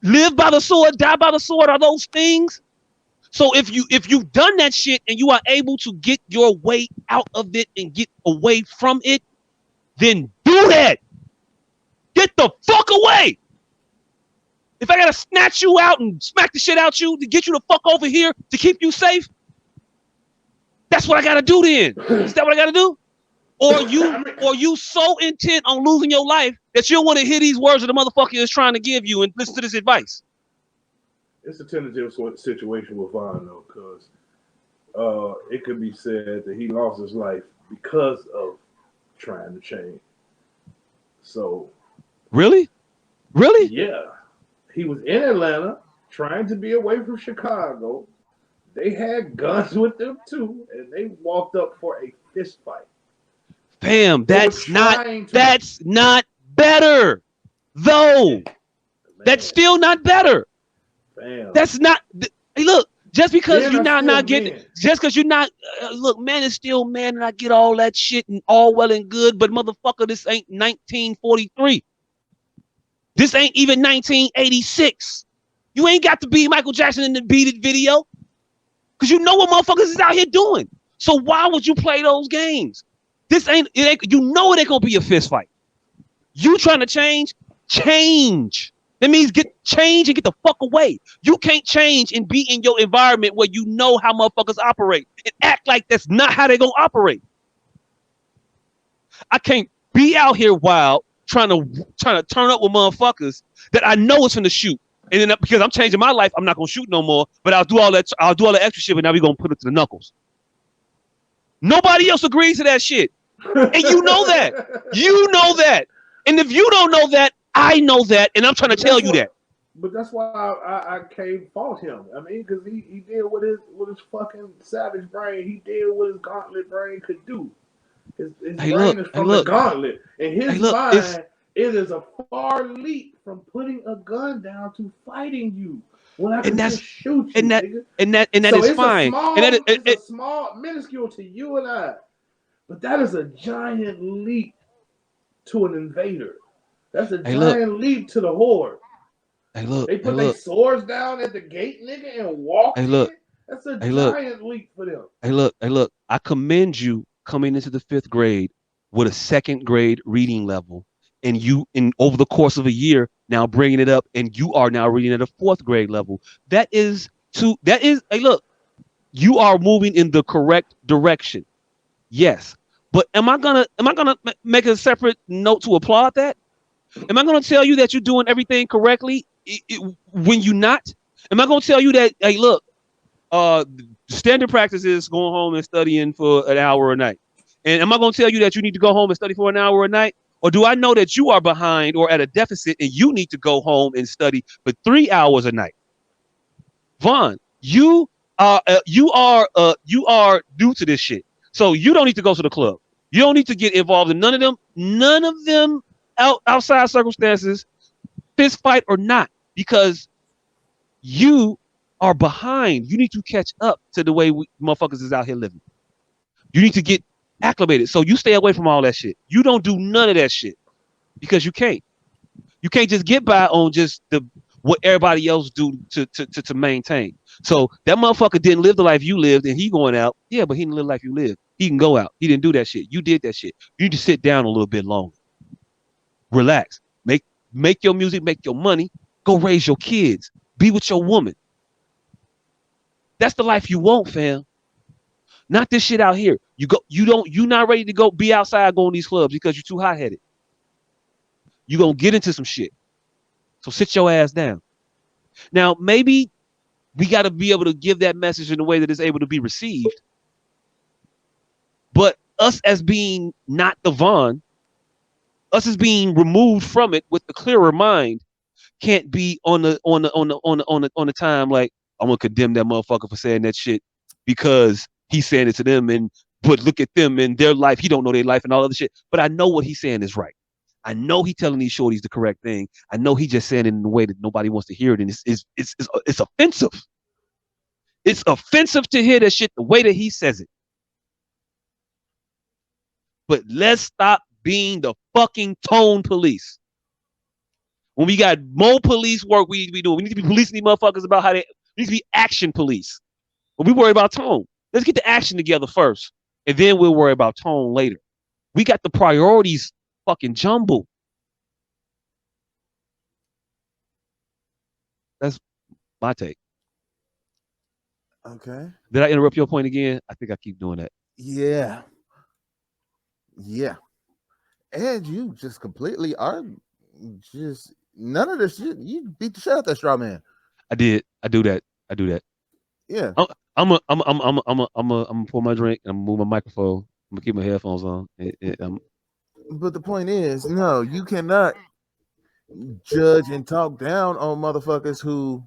Live by the sword, die by the sword, are those things? So if you've done that shit and you are able to get your way out of it and get away from it, then do that. Get the fuck away. If I gotta snatch you out and smack the shit out you to get you the fuck over here to keep you safe, that's what I gotta do then. Is that what I gotta do? Or you so intent on losing your life that you don't want to hear these words that the motherfucker is trying to give you and listen to this advice. It's a tentative situation with Vaughn though, because it could be said that he lost his life because of trying to change. So Really? Yeah. He was in Atlanta trying to be away from Chicago. They had guns with them too, and they walked up for a fist fight. Fam, that's not better. Though. Man. That's still not better. Fam. That's not. Hey, look, just because you're not getting, just because you're not, look, man is still man, and I get all that shit and all well and good, but motherfucker, this ain't 1943. This ain't even 1986. You ain't got to be Michael Jackson in the Beat It video, because you know what motherfuckers is out here doing. So why would you play those games? It ain't, you know it ain't gonna be a fist fight. You trying to change? That means change and get the fuck away. You can't change and be in your environment where you know how motherfuckers operate and act like that's not how they gonna operate. I can't be out here wild trying to turn up with motherfuckers that I know is finna shoot. And then because I'm changing my life, I'm not gonna shoot no more. But I'll do all that extra shit, and now we gonna put it to the knuckles. Nobody else agrees to that shit. And you know that. You know that. And if you don't know that, I know that, and I'm trying to tell you that. But that's why I can't fault him. I mean, because he did what his fucking savage brain, he did what his gauntlet brain could do. His brain is from the gauntlet. And his mind, it is a far leap from putting a gun down to fighting you. When I can just shoot you, and that so is fine. It's a small, minuscule to you and I. But that is a giant leap to an invader. That's a giant leap to the horde. They put their swords down at the gate, nigga, and walk in. That's a giant leap for them. Hey, look. I commend you coming into the 5th grade with a 2nd grade reading level, and you, over the course of a year, now bringing it up, and you are now reading at a 4th grade level. Hey, look, you are moving in the correct direction. Yes. But am I gonna make a separate note to applaud that? Am I gonna tell you that you're doing everything correctly when you're not? Am I gonna tell you that, hey, look, standard practice is going home and studying for an hour a night? And am I gonna tell you that you need to go home and study for an hour a night? Or do I know that you are behind or at a deficit and you need to go home and study for 3 hours a night? Vaughn, you are new to this shit. So you don't need to go to the club. You don't need to get involved in none of them outside circumstances, fist fight or not, because you are behind. You need to catch up to the way motherfuckers is out here living. You need to get acclimated. So you stay away from all that shit. You don't do none of that shit because you can't. You can't just get by on just what everybody else do to maintain. So that motherfucker didn't live the life you lived, and he going out. Yeah, but he didn't live the life you lived. He can go out. He didn't do that shit. You did that shit. You need to sit down a little bit longer. Relax. Make your music. Make your money. Go raise your kids. Be with your woman. That's the life you want, fam. Not this shit out here. You're not ready to go be outside going to these clubs because you're too hot-headed. You're gonna get into some shit. So sit your ass down. Now, maybe we got to be able to give that message in a way that is able to be received. But us as being not the Vaughn, Us as being removed from it with the clearer mind can't be on the time like I'm gonna condemn that motherfucker for saying that shit because he's saying it to them and but look at them and their life. He don't know their life and all other shit. But I know what he's saying is right. I know he telling these shorties the correct thing. I know he just saying it in a way that nobody wants to hear it, and it's offensive. It's offensive to hear that shit the way that he says it. But let's stop being the fucking tone police. When we got more police work we need to be doing, we need to be policing these motherfuckers about how they need to be action police. But we worry about tone. Let's get the action together first, and then we'll worry about tone later. We got the priorities fucking jumbled. That's my take. Okay. Did I interrupt your point again? I think I keep doing that. Yeah. Yeah. And you just completely are just none of this shit. You beat the shit out that straw man. I did. I do that. Yeah. I'm pour my drink and I'm gonna move my microphone. I'm gonna keep my headphones on. But the point is, no, you cannot judge and talk down on motherfuckers who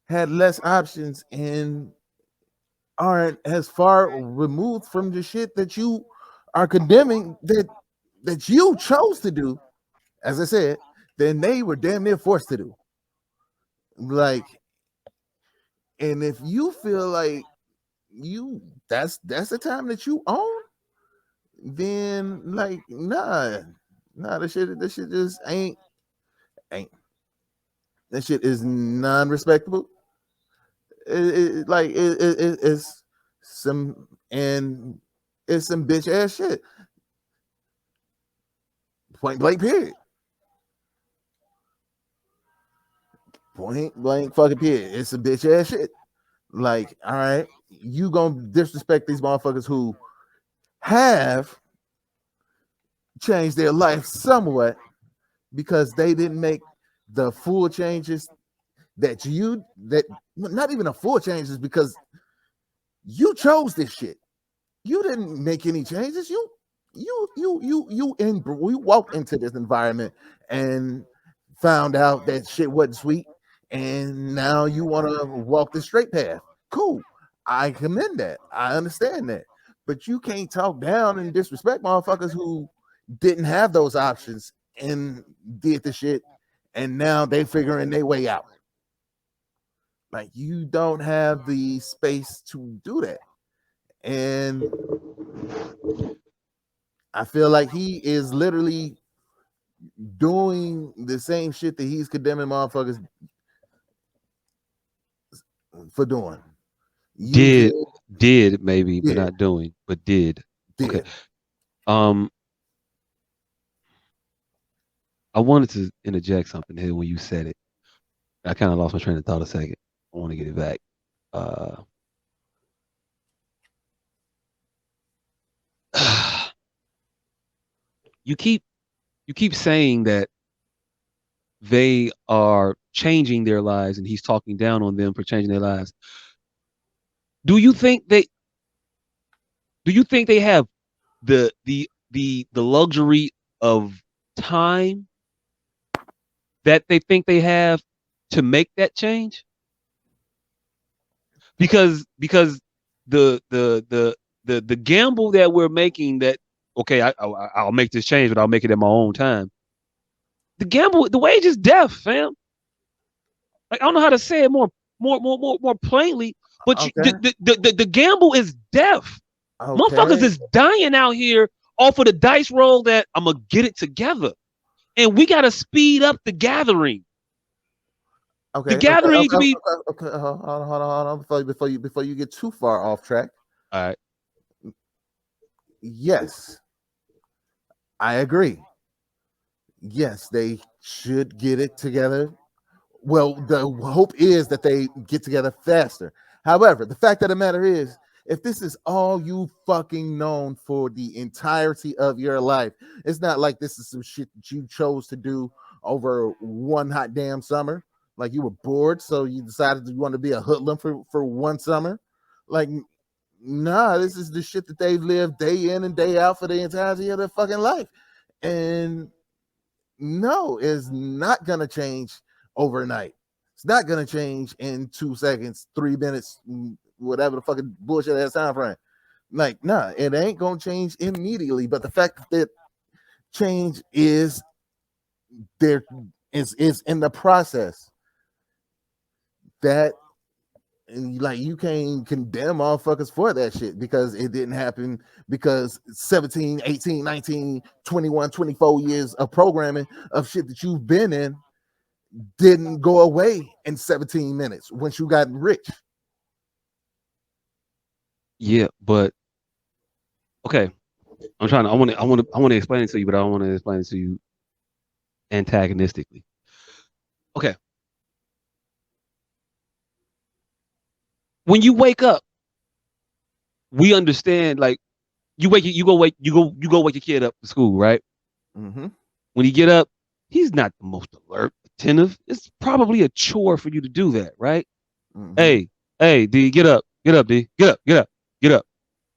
had less options and aren't as far removed from the shit that you are condemning that you chose to do, as I said, then they were damn near forced to do. Like, and if you feel like that's the time that you own, then like this shit just ain't that shit is non-respectable. It's some and it's some bitch ass shit. Point blank period. Point blank fucking period. It's some bitch ass shit. Like, all right, you gonna disrespect these motherfuckers who have changed their life somewhat because they didn't make the full changes that not even a full changes because you chose this shit. You didn't make any changes. We walked into this environment and found out that shit wasn't sweet, and now you want to walk the straight path. Cool. I commend that. I understand that. But you can't talk down and disrespect motherfuckers who didn't have those options and did the shit, and now they figuring their way out. Like, you don't have the space to do that. And I feel like he is literally doing the same shit that he's condemning motherfuckers for doing. Did maybe, but not doing, but did. Okay. I wanted to interject something here when you said it. I kind of lost my train of thought a second. I want to get it back. You keep saying that they are changing their lives and he's talking down on them for changing their lives. Do you think they have the luxury of time that they think they have to make that change? Because the gamble that we're making that okay, I'll make this change, but I'll make it at my own time. The gamble, the wage is death, fam. Like, I don't know how to say it more plainly, but the gamble is death. Okay. Motherfuckers is dying out here off of the dice roll that I'm gonna get it together, and we gotta speed up the gathering. Okay. The gathering to be okay. Hold on. Before you get too far off track. All right. Yes, I agree. Yes, they should get it together. Well, the hope is that they get together faster. However, the fact of the matter is, if this is all you fucking known for the entirety of your life, it's not like this is some shit that you chose to do over one hot damn summer. Like, you were bored, so you decided you want to be a hoodlum for one summer. Like, nah, this is the shit that they've lived day in and day out for the entirety of their fucking life. And No, it's not gonna change overnight. It's not gonna change in 2 seconds, 3 minutes, whatever the fucking bullshit ass time frame. Like, nah, it ain't gonna change immediately. But the fact that change is there is in the process. That like you can't condemn motherfuckers for that shit because it didn't happen because 17, 18, 19, 21, 24 years of programming of shit that you've been in didn't go away in 17 minutes once you got rich. Yeah, but okay. I want to explain it to you, but I don't want to explain it to you antagonistically. Okay. When you wake up, we understand like you go wake your kid up for school, right? Mm-hmm. When he get up, he's not the most alert, attentive. It's probably a chore for you to do that, right? Mm-hmm. Hey, D, get up, D, get up,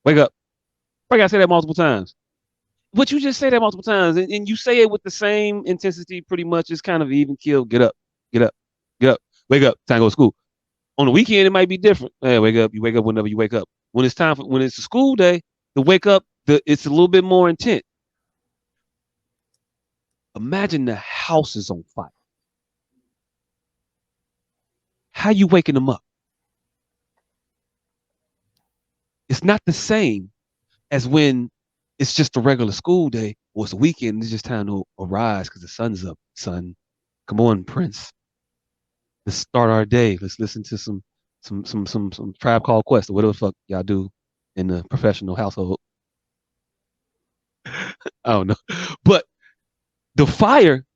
wake up. I gotta say that multiple times. But you just say that multiple times, and you say it with the same intensity, pretty much. It's kind of even kill. Get up, get up, get up, wake up. Time to go to school. On the weekend, it might be different. Hey, wake up. You wake up whenever you wake up. When it's time when it's a school day, the wake up, it's a little bit more intense. Imagine the house is on fire. How you waking them up? It's not the same as when it's just a regular school day or it's a weekend. It's just time to arise because the sun's up. Son, come on, Prince. Let's start our day. Let's listen to some Tribe Called Quest or whatever the fuck y'all do in the professional household. I don't know, but the fire,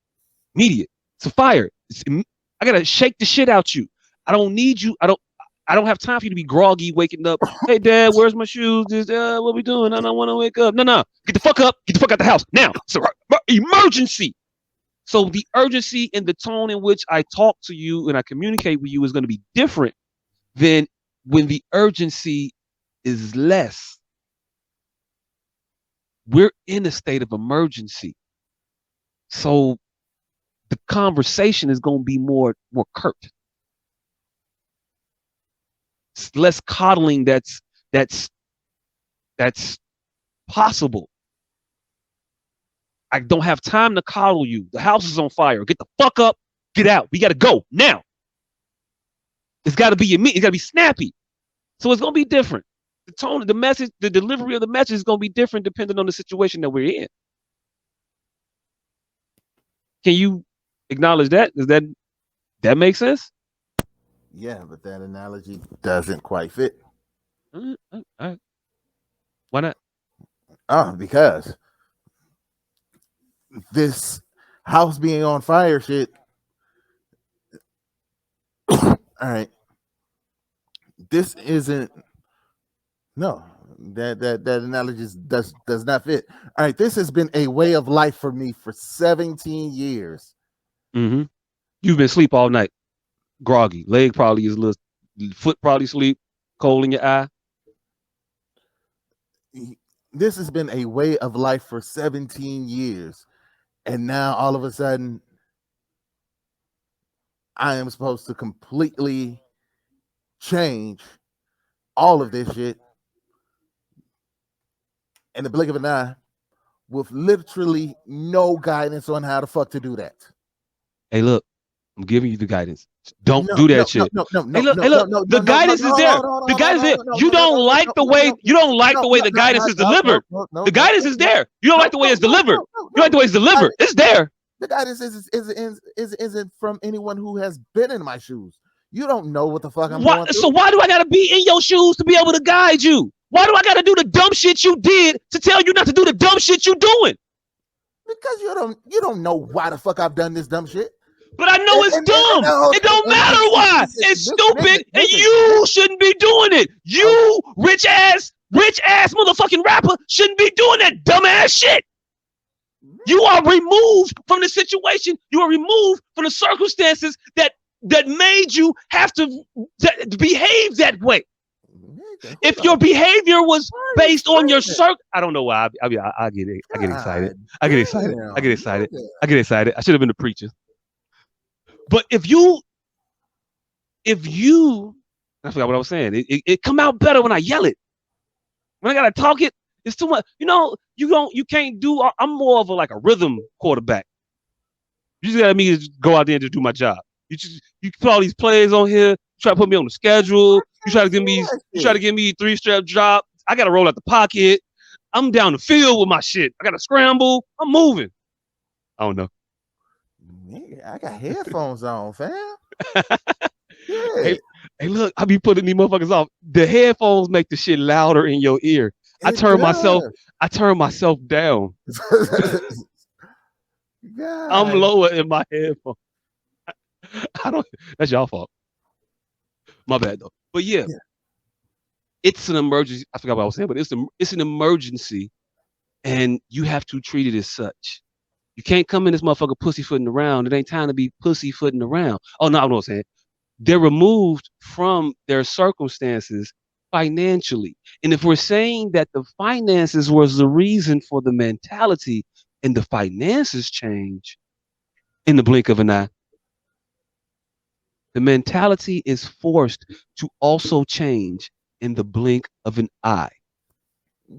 immediate. It's a fire. I gotta shake the shit out you. I don't need you. I don't have time for you to be groggy, waking up. Hey, Dad, where's my shoes? What we doing? I don't want to wake up. No. Get the fuck up. Get the fuck out the house. Now. It's an emergency. So the urgency and the tone in which I talk to you and I communicate with you is going to be different than when the urgency is less. We're in a state of emergency. So the conversation is going to be more curt. It's less coddling that's possible. I don't have time to coddle you. The house is on fire. Get the fuck up. Get out. We got to go now. It's got to be immediate. It's got to be snappy. So it's going to be different. The tone, the message, the delivery of the message is going to be different depending on the situation that we're in. Can you acknowledge that? Does that make sense? Yeah, but that analogy doesn't quite fit. All right. Why not? Because this house being on fire shit. All right. This isn't. No, that analogy does not fit. All right, this has been a way of life for me for 17 years. Mm-hmm. You've been asleep all night, groggy. Leg probably is a little, foot probably sleep, cold in your eye. This has been a way of life for 17 years. And now all of a sudden, I am supposed to completely change all of this shit in the blink of an eye with literally no guidance on how the fuck to do that. Hey, look, I'm giving you the guidance. Don't do that shit. No. Hey, look, the guidance is there. The guidance is there. You don't like the way the guidance is delivered. The guidance is there. You don't like the way it's delivered. You like the way it's delivered. It's there. The guidance isn't from anyone who has been in my shoes. You don't know what the fuck I'm going through. So why do I gotta be in your shoes to be able to guide you? Why do I gotta do the dumb shit you did to tell you not to do the dumb shit you doing? Because you don't know why the fuck I've done this dumb shit. But I know it's dumb. It don't matter why. It's stupid, and you shouldn't be doing it. You rich ass motherfucking rapper shouldn't be doing that dumb ass shit. You are removed from the situation. You are removed from the circumstances that made you have to behave that way. If your behavior was Why are you based on your screaming? circle, I don't know why. I get it. I get excited. I get excited. I get excited. I get excited. I should have been a preacher. But if you, I forgot what I was saying. It come out better when I yell it. When I gotta talk it, it's too much. You can't do. I'm more of a rhythm quarterback. You just gotta me just go out there and just do my job. You put all these plays on here. You try to put me on the schedule. You try to give me 3-step drop. I gotta roll out the pocket. I'm down the field with my shit. I gotta scramble. I'm moving. I don't know. Nigga, I got headphones on, fam. Hey, look, I be putting these motherfuckers off. The headphones make the shit louder in your ear. I turn myself down. I'm lower in my headphones. I don't. That's y'all fault. My bad though. But yeah, it's an emergency. I forgot what I was saying, but it's an emergency, and you have to treat it as such. You can't come in this motherfucker pussyfooting around. It ain't time to be pussyfooting around. Oh no, I know what I'm saying. They're removed from their circumstances financially. And if we're saying that the finances was the reason for the mentality and the finances change in the blink of an eye, the mentality is forced to also change in the blink of an eye.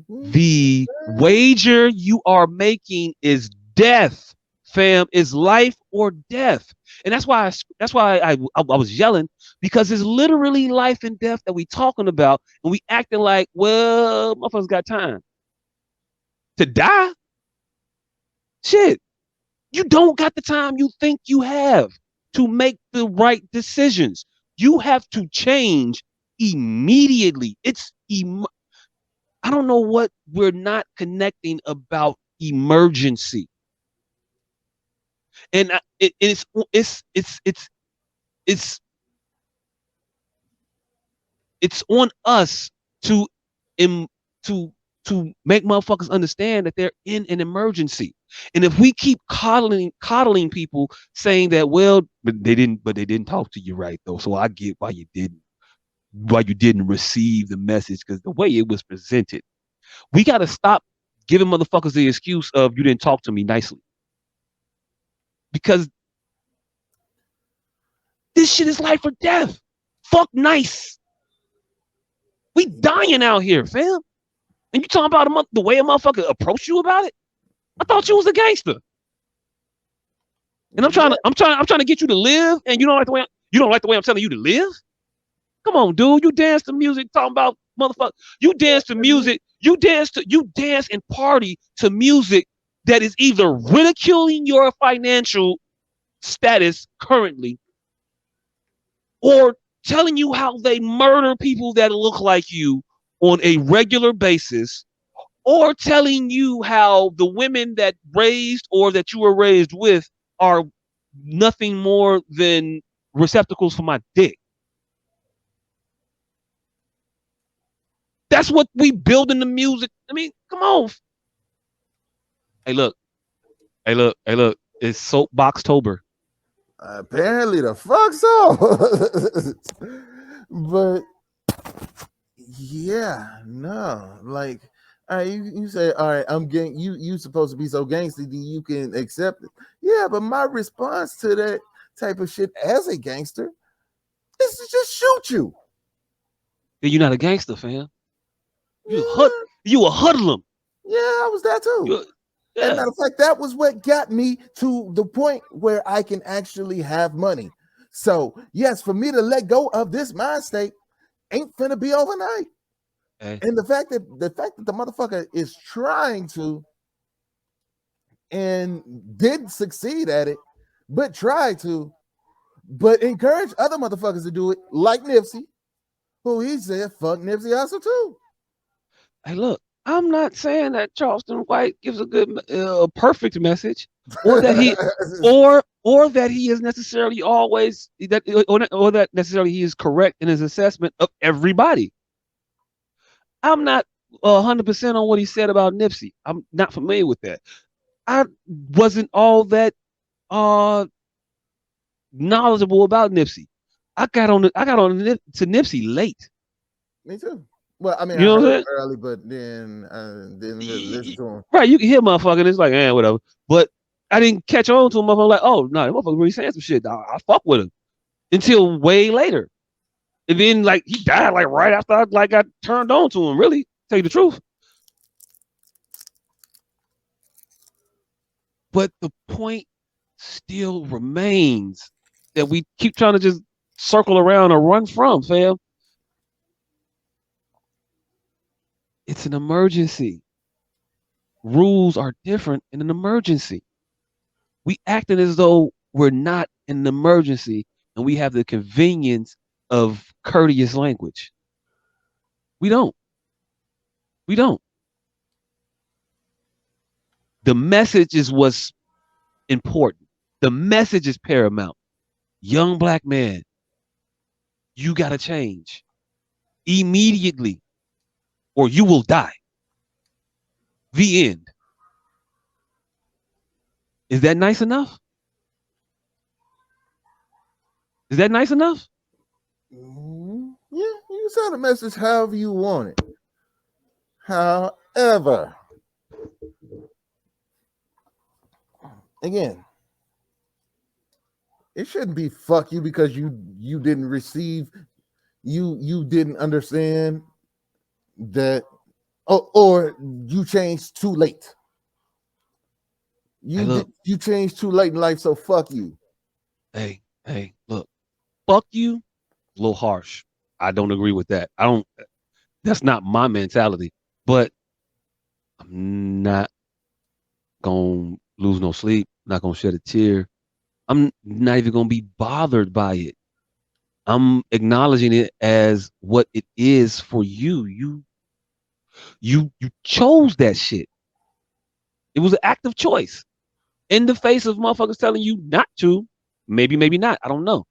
The wager you are making is death, fam. Is life or death. And that's why I was yelling, because it's literally life and death that we talking about, and we acting like, well, motherfuckers got time to die. Shit, you don't got the time you think you have to make the right decisions. You have to change immediately. I don't know what we're not connecting about emergency, and it's on us to to make motherfuckers understand that they're in an emergency. And if we keep coddling people, saying that, well, but they didn't talk to you right though, so I get why you didn't receive the message, because the way it was presented. We got to stop giving motherfuckers the excuse of you didn't talk to me nicely, because this shit is life or death. Fuck nice. We dying out here, fam. And you talking about the way a motherfucker approached you about it? I thought you was a gangster. And I'm trying to get you to live, and you don't like the way I'm telling you to live? Come on, dude. You dance to music talking about motherfucker. You dance to music. You dance and party to music that is either ridiculing your financial status currently, or telling you how they murder people that look like you on a regular basis, or telling you how the women that raised or that you were raised with are nothing more than receptacles for my dick. That's what we build in the music. I mean, come on. Hey, look. It's Soapbox-tober. Apparently the fuck so. But yeah, no, like, all right, you say, all right, I'm getting you supposed to be so gangster that you can accept it. Yeah, but my response to that type of shit as a gangster is to just shoot you. You're not a gangster, fam. You a hoodlum. Yeah, I was that too. Yeah. And matter of fact, that was what got me to the point where I can actually have money. So yes, for me to let go of this mind state ain't finna be overnight. Okay. And the fact that the motherfucker is trying to and did succeed at it, but tried to, but encourage other motherfuckers to do it, like Nipsey, who he said fuck Nipsey Hussle too. Hey, look, I'm not saying that Charleston White gives a good, perfect message, or that he, or that he is necessarily always that, or that necessarily he is correct in his assessment of everybody. I'm not 100% on what he said about Nipsey. I'm not familiar with that. I wasn't all that knowledgeable about Nipsey. I got on to Nipsey late. Me too. Well, I mean, You I know what I'm heard saying? it early, but then didn't really listen to him. Right, you can hear motherfucker, and it's like, whatever. But I didn't catch on to him. Motherfucker, like, oh no, that motherfucker really saying some shit. I fuck with him until way later, and then like he died like right after I like got turned on to him. Really, tell you the truth. But the point still remains that we keep trying to just circle around or run from, fam. It's an emergency. Rules are different in an emergency. We acting as though we're not in an emergency and we have the convenience of courteous language. We don't. We don't. The message is what's important. The message is paramount. Young black man, you got to change immediately or you will die. The end. Is that nice enough? Is that nice enough? Yeah, you can send a message however you want it. However, again, it shouldn't be fuck you because you didn't receive, you didn't understand that, or you changed too late. Hey, look. You changed too late in life, so fuck you. Hey, look. Fuck you. A little harsh. I don't agree with that. I don't. That's not my mentality. But I'm not gonna lose no sleep. Not gonna shed a tear. I'm not even gonna be bothered by it. I'm acknowledging it as what it is for you. You chose that shit. It was an act of choice in the face of motherfuckers telling you not to. Maybe, maybe not. I don't know.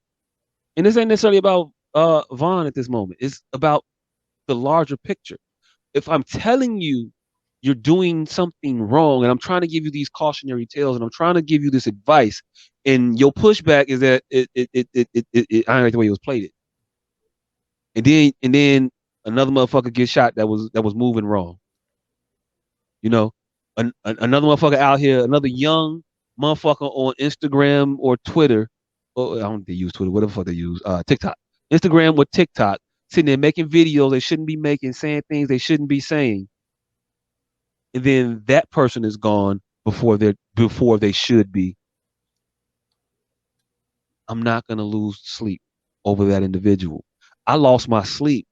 And this ain't necessarily about Vaughn at this moment. It's about the larger picture. If I'm telling you you're doing something wrong and I'm trying to give you these cautionary tales and I'm trying to give you this advice and your pushback is that I don't like the way it was played it. And then another motherfucker gets shot that was moving wrong. You know, another motherfucker out here, another young motherfucker on Instagram or Twitter. Or I don't think they use Twitter. Whatever the fuck they use. TikTok, Instagram or TikTok, sitting there making videos they shouldn't be making, saying things they shouldn't be saying, and then that person is gone before they should be. I'm not gonna lose sleep over that individual. I lost my sleep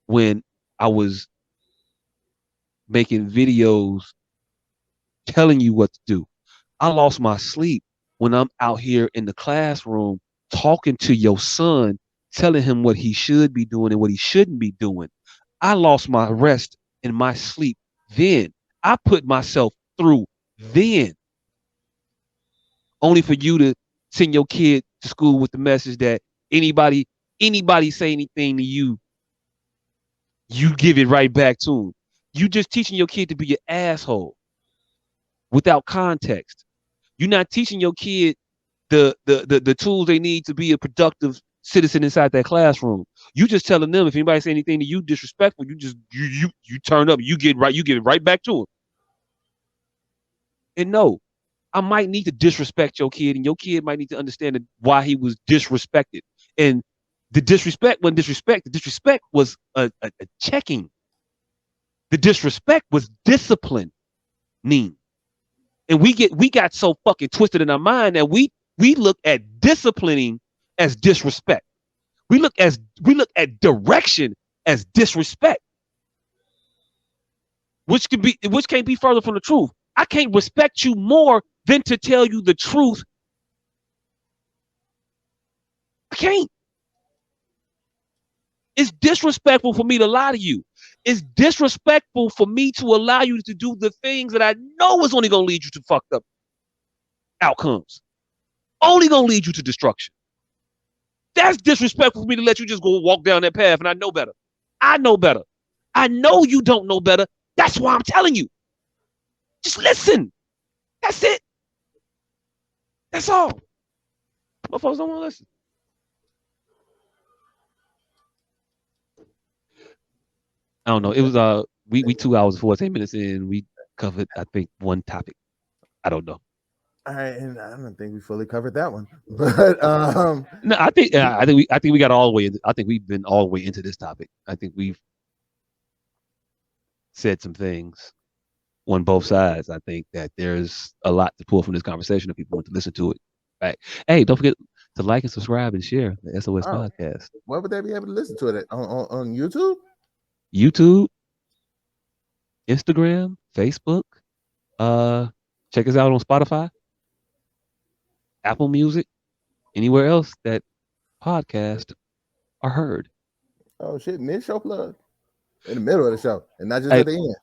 when I was making videos telling you what to do. I lost my sleep when I'm out here in the classroom talking to your son, telling him what he should be doing and what he shouldn't be doing. I lost my rest and my sleep then. I put myself through then, only for you to send your kid to school with the message that anybody say anything to you, you give it right back to them. You just teaching your kid to be an asshole without context. You're not teaching your kid the tools they need to be a productive citizen inside that classroom. You just telling them if anybody say anything to you disrespectful, you turn up, you give it right back to them. And no, I might need to disrespect your kid, and your kid might need to understand why he was disrespected. And the disrespect wasn't disrespect. The disrespect was a checking. The disrespect was discipline. And we got so fucking twisted in our mind that we look at disciplining as disrespect. We look at direction as disrespect, which can't be further from the truth. I can't respect you more than to tell you the truth. I can't. It's disrespectful for me to lie to you. It's disrespectful for me to allow you to do the things that I know is only gonna lead you to fucked up outcomes. Only gonna lead you to destruction. That's disrespectful for me to let you just go walk down that path, and I know better. I know better. I know you don't know better. That's why I'm telling you. Just listen. That's it. That's all. My folks don't want to listen. I don't know. It was we 2 hours and 14 minutes in. We covered I think one topic. I don't know. All right, and I don't think we fully covered that one, but No, I think we got all the way. I think we've been all the way into this topic. I think we've said some things on both sides. I think that there's a lot to pull from this conversation if people want to listen to it. Right. Hey, don't forget to like and subscribe and share the S.O.S. oh, podcast. where would they be able to listen to it on YouTube? YouTube, Instagram, Facebook. Check us out on Spotify, Apple Music, anywhere else that podcasts are heard. Oh shit, mid show plug in the middle of the show, and not just Hey, at the end.